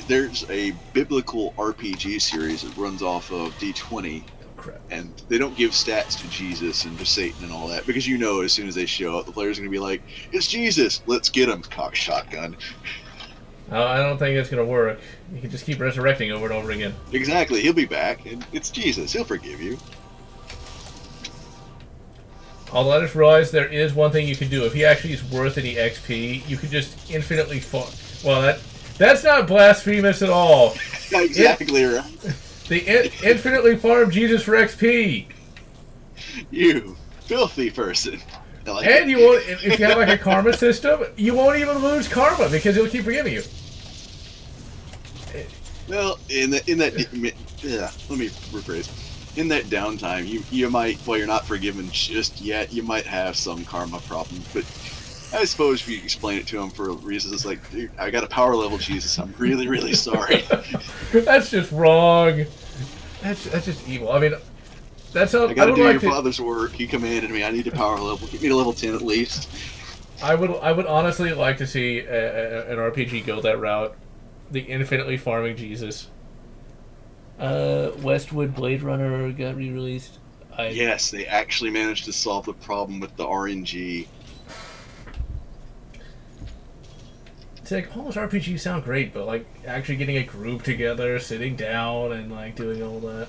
there's a biblical RPG series that runs off of D20, Crap. and they don't give stats to Jesus and to Satan and all that, because as soon as they show up, the player's going to be like, it's Jesus, let's get him, cock shotgun. I don't think it's going to work. You can just keep resurrecting over and over again. Exactly, he'll be back, and it's Jesus, he'll forgive you. Although I just realized there is one thing you can do. If he actually is worth any XP, you can just infinitely farm. Well, that's not blasphemous at all. Exactly right. The infinitely farm Jesus for XP. You filthy person. And you won't, if you have like a karma system, you won't even lose karma because he'll keep forgiving you. Well, let me rephrase. In that downtime, you might, while you're not forgiven just yet, you might have some karma problem. But I suppose if you explain it to him for a reason, it's like, dude, I got a power level, Jesus. I'm really, really sorry. That's just wrong. That's just evil. I mean, that's how I gotta do like your father's work. He commanded me. I need a power level. Get me to level 10 at least. I would honestly like to see an RPG go that route. The infinitely farming Jesus. Westwood Blade Runner got re-released. Yes, they actually managed to solve the problem with the RNG. It's like, all those RPGs sound great, but like actually getting a group together, sitting down, and like doing all that.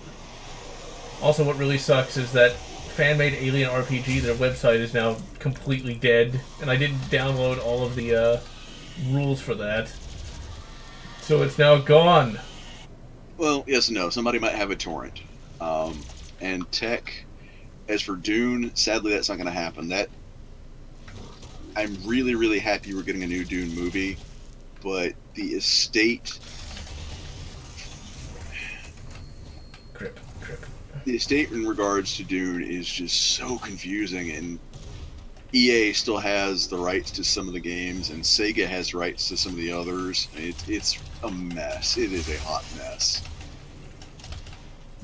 Also, what really sucks is that fan-made Alien RPG, their website is now completely dead, and I didn't download all of the rules for that. So it's now gone. Well, yes and no. Somebody might have a torrent. And tech, as for Dune, sadly that's not going to happen. I'm really, really happy we're getting a new Dune movie, but the estate... Crip. The estate in regards to Dune is just so confusing, and EA still has the rights to some of the games, and Sega has rights to some of the others. It's a mess. It is a hot mess.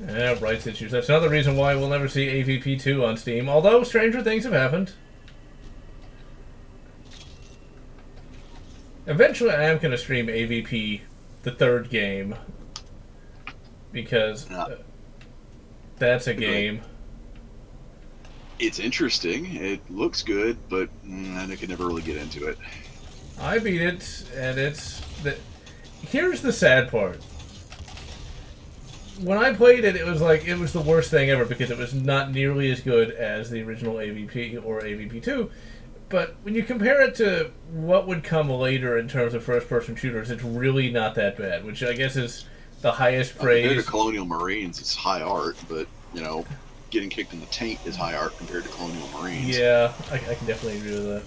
Yeah, rights issues. That's another reason why we'll never see AVP 2 on Steam, although stranger things have happened. Eventually I am going to stream AVP, the third game, because that's a game. It's interesting. It looks good, but I could never really get into it. I beat it, and here's the sad part. When I played it, it was the worst thing ever because it was not nearly as good as the original AVP or AVP 2. But when you compare it to what would come later in terms of first-person shooters, it's really not that bad, which I guess is the highest praise. Compared to Colonial Marines, it's high art, but, getting kicked in the taint is high art compared to Colonial Marines. Yeah, I can definitely agree with that.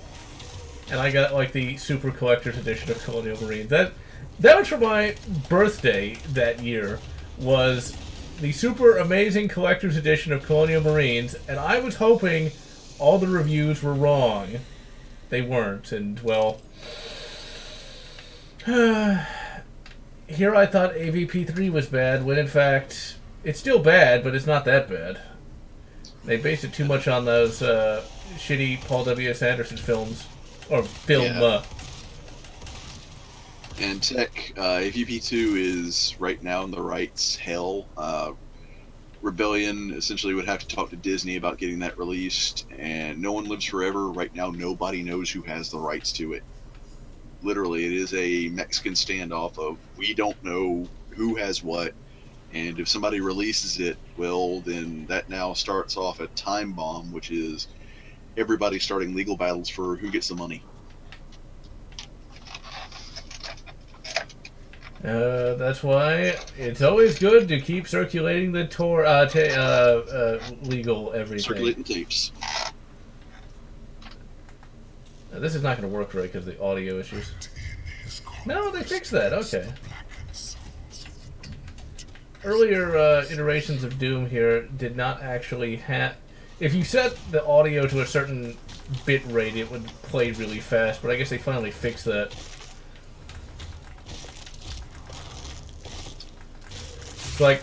And I got, the Super Collector's Edition of Colonial Marines. That was for my birthday that year, was the super amazing collector's edition of Colonial Marines, and I was hoping all the reviews were wrong. They weren't, and well... here I thought AVP 3 was bad, when in fact, it's still bad, but it's not that bad. They based it too much on those shitty Paul W.S. Anderson films. Or film. Yeah. And tech, AVP2 is right now in the rights hell. Rebellion essentially would have to talk to Disney about getting that released, and No One Lives Forever, right now nobody knows who has the rights to it. Literally, it is a Mexican standoff of we don't know who has what, and if somebody releases it, well, then that now starts off a time bomb, which is everybody starting legal battles for who gets the money. That's why it's always good to keep circulating the legal everything. Circulating tapes. This is not going to work right because of the audio issues. No, they fixed that. Okay. Earlier iterations of Doom here did not actually have... If you set the audio to a certain bit rate, it would play really fast, but I guess they finally fixed that. It's like,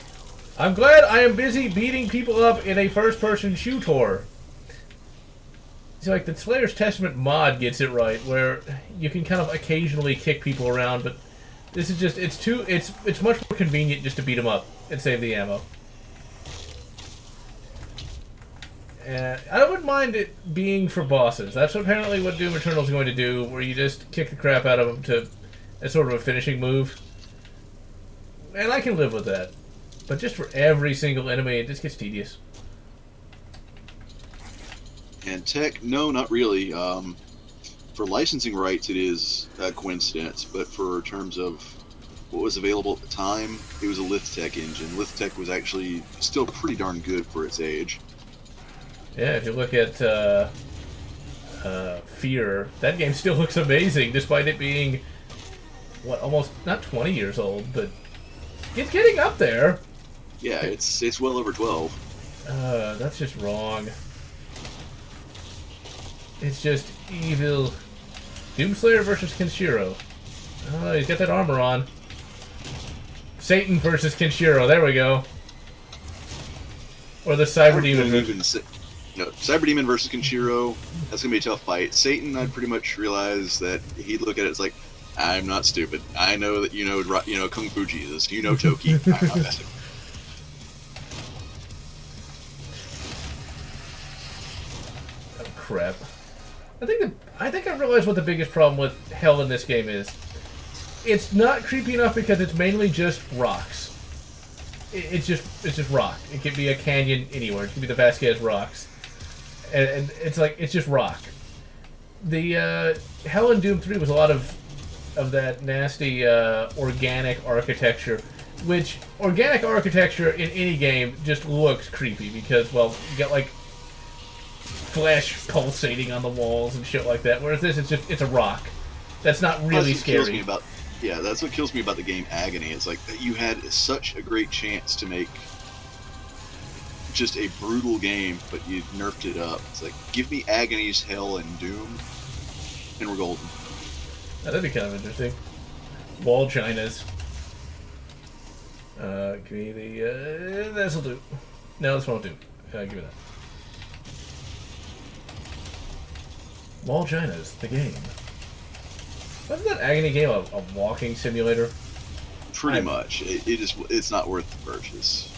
I'm glad I am busy beating people up in a first-person shooter. It's like the Slayer's Testament mod gets it right, where you can kind of occasionally kick people around, but This is just it's much more convenient just to beat them up and save the ammo. And I wouldn't mind it being for bosses. That's apparently what Doom Eternal is going to do, where you just kick the crap out of them to as sort of a finishing move. And I can live with that. But just for every single enemy, it just gets tedious. And tech, no, not really. For licensing rights, it is a coincidence, but for terms of what was available at the time, it was a Lithtech engine. Lithtech was actually still pretty darn good for its age. Yeah, if you look at Fear, that game still looks amazing, despite it being, what, almost, not 20 years old, but it's getting up there. Yeah, it's well over 12. That's just wrong. It's just evil. Doomslayer versus Kenshiro. Oh, he's got that armor on. Satan versus Kenshiro. There we go. Or the Cyber Demon. Cyber Demon versus Kenshiro. That's gonna be a tough fight. Satan, I'd pretty much realize that he'd look at it as like, I'm not stupid. I know that you know Kung Fu Jesus. You know Toki. I'm not that stupid. Oh crap. I think I realized what the biggest problem with Hell in this game is. It's not creepy enough because it's mainly just rocks. It's just rock. It could be a canyon anywhere. It could be the Vasquez rocks, and it's like it's just rock. The Hell in Doom 3 was a lot of that nasty organic architecture, which organic architecture in any game just looks creepy because, well, you got like flesh pulsating on the walls and shit like that. Whereas this, it's a rock. That's not really scary. That's what kills me about the game Agony. It's like you had such a great chance to make just a brutal game, but you nerfed it up. It's like, give me Agony's Hell and Doom, and we're golden. That'd be kind of interesting. Wall Chinas. Give me the... this'll do. No, this won't do. Give me that. Wall Chinas, the game. Wasn't that Agony game a walking simulator? Pretty much. It's not worth the purchase.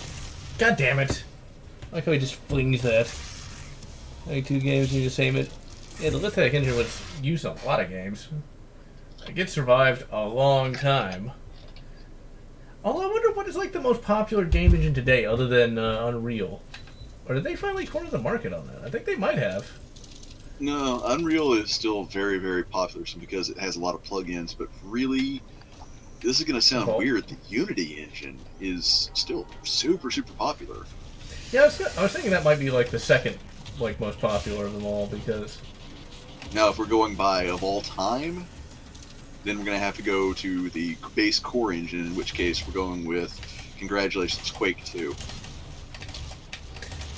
God damn it. I like how he just flings that. Like 2 games and you just aim it. Yeah, the Lithtech engine was used on a lot of games. Like, it survived a long time. Although I wonder what is like the most popular game engine today other than Unreal. Or did they finally corner the market on that? I think they might have. No, Unreal is still very, very popular because it has a lot of plugins, but really, this is going to sound weird, the Unity engine is still super, super popular. Yeah, I was thinking that might be like the second most popular of them all, because... Now, if we're going by of all time, then we're going to have to go to the base core engine, in which case we're going with, congratulations, Quake 2.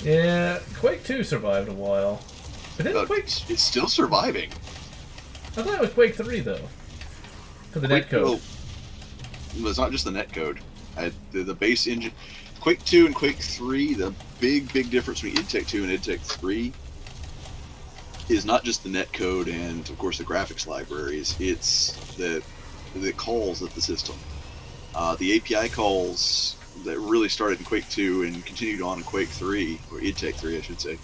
Yeah, Quake 2 survived a while. But it's still surviving. I thought it was Quake 3, though. For the netcode. Well, it's not just the netcode. The base engine... Quake 2 and Quake 3, the big difference between id Tech 2 and id Tech 3 is not just the netcode and, of course, the graphics libraries. It's the calls of the system. The API calls that really started in Quake 2 and continued on in Quake 3, or id Tech 3, I should say,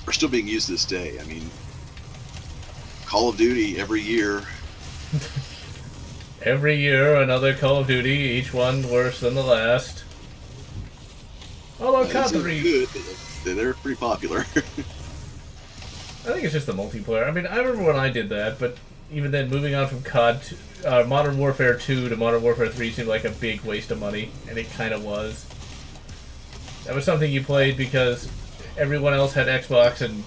are still being used this day. I mean, Call of Duty every year. Every year, another Call of Duty, each one worse than the last. Although COD 3... They're pretty popular. I think it's just the multiplayer. I mean, I remember when I did that, but even then, moving on from COD to Modern Warfare 2 to Modern Warfare 3 seemed like a big waste of money, and it kind of was. That was something you played because everyone else had Xbox and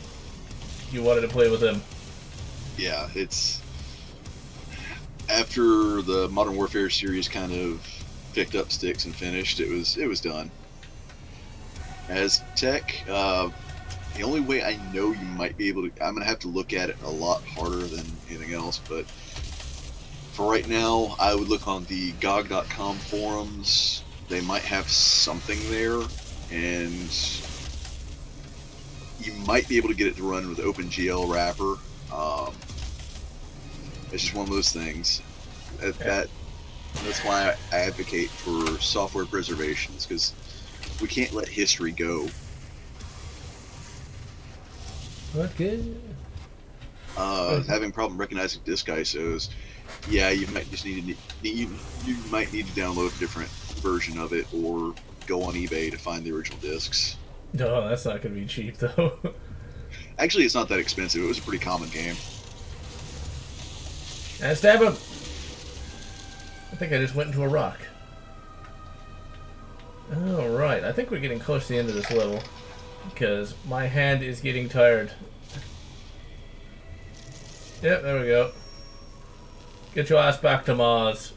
you wanted to play with them. Yeah, it's... After the Modern Warfare series kind of picked up sticks and finished, it was done. As Tech, the only way I know you might be able to... I'm going to have to look at it a lot harder than anything else, but for right now, I would look on the GOG.com forums. They might have something there, and you might be able to get it to run with OpenGL wrapper. It's just one of those things. That That's why I advocate for software preservations, because we can't let history go. What good? Having problem recognizing disk ISOs, yeah, you might just you might need to download a different version of it or go on eBay to find the original discs. No, that's not going to be cheap though. Actually, it's not that expensive. It was a pretty common game. And stab him! I think I just went into a rock. Alright, I think we're getting close to the end of this level. Because my hand is getting tired. Yep, there we go. Get your ass back to Mars.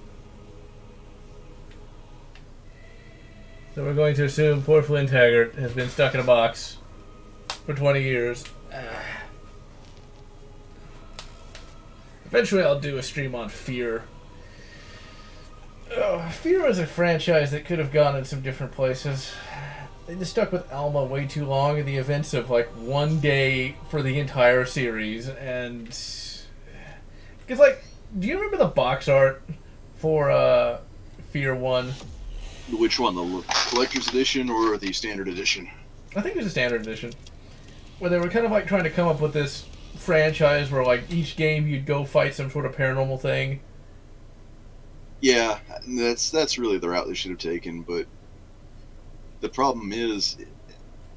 So we're going to assume poor Flynn Taggart has been stuck in a box for 20 years. Eventually I'll do a stream on Fear. Fear is a franchise that could have gone in some different places. They just stuck with Alma way too long in the events of like one day for the entire series, and because like, do you remember the box art for Fear 1? Which one, the collector's edition or the standard edition? I think it was a standard edition, where they were kind of like trying to come up with this franchise where like each game you'd go fight some sort of paranormal thing. Yeah, that's really the route they should have taken, but the problem is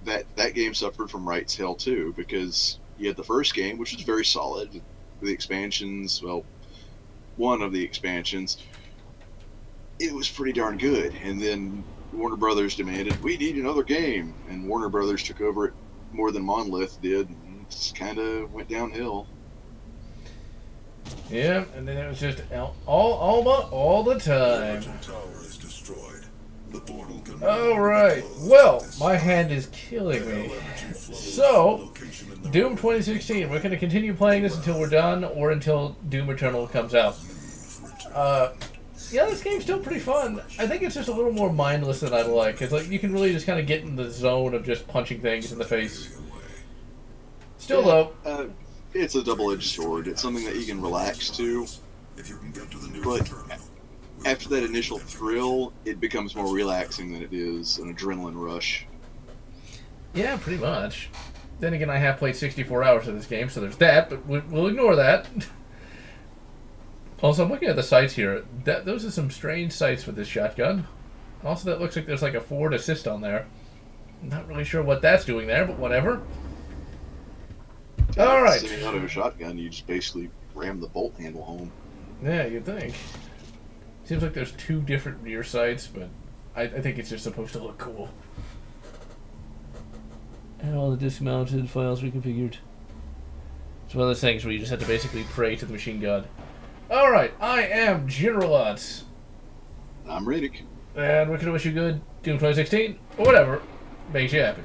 that that game suffered from rights hell too, because you had the first game, which was very solid. The expansions, well, one of the expansions, it was pretty darn good, and then Warner Brothers demanded, we need another game, and Warner Brothers took over it more than Monolith did, and it kind of went downhill. Yeah, and then it was just Alma all the time. Alright, well, my hand is killing me. So, Doom 2016, we're going to continue playing this until we're done, or until Doom Eternal comes out. Yeah, this game's still pretty fun. I think it's just a little more mindless than I'd like. It's like, you can really just kind of get in the zone of just punching things in the face. Still, though... it's a double-edged sword. It's something that you can relax to, but after that initial thrill, it becomes more relaxing than it is an adrenaline rush. Yeah, pretty much. Then again, I have played 64 hours of this game, so there's that, but we'll ignore that. Also, I'm looking at the sights here. Those are some strange sights with this shotgun. Also, that looks like there's like a forward assist on there. I'm not really sure what that's doing there, but whatever. All right. Sitting out of a shotgun, you just basically ram the bolt handle home. Yeah, you'd think. Seems like there's two different rear sights, but I think it's just supposed to look cool. And all the dismounted files reconfigured. It's one of those things where you just have to basically pray to the machine god. Alright, I am General Lotz. I'm Riddick. And we're going to wish you good Doom 2016, or whatever makes you happy.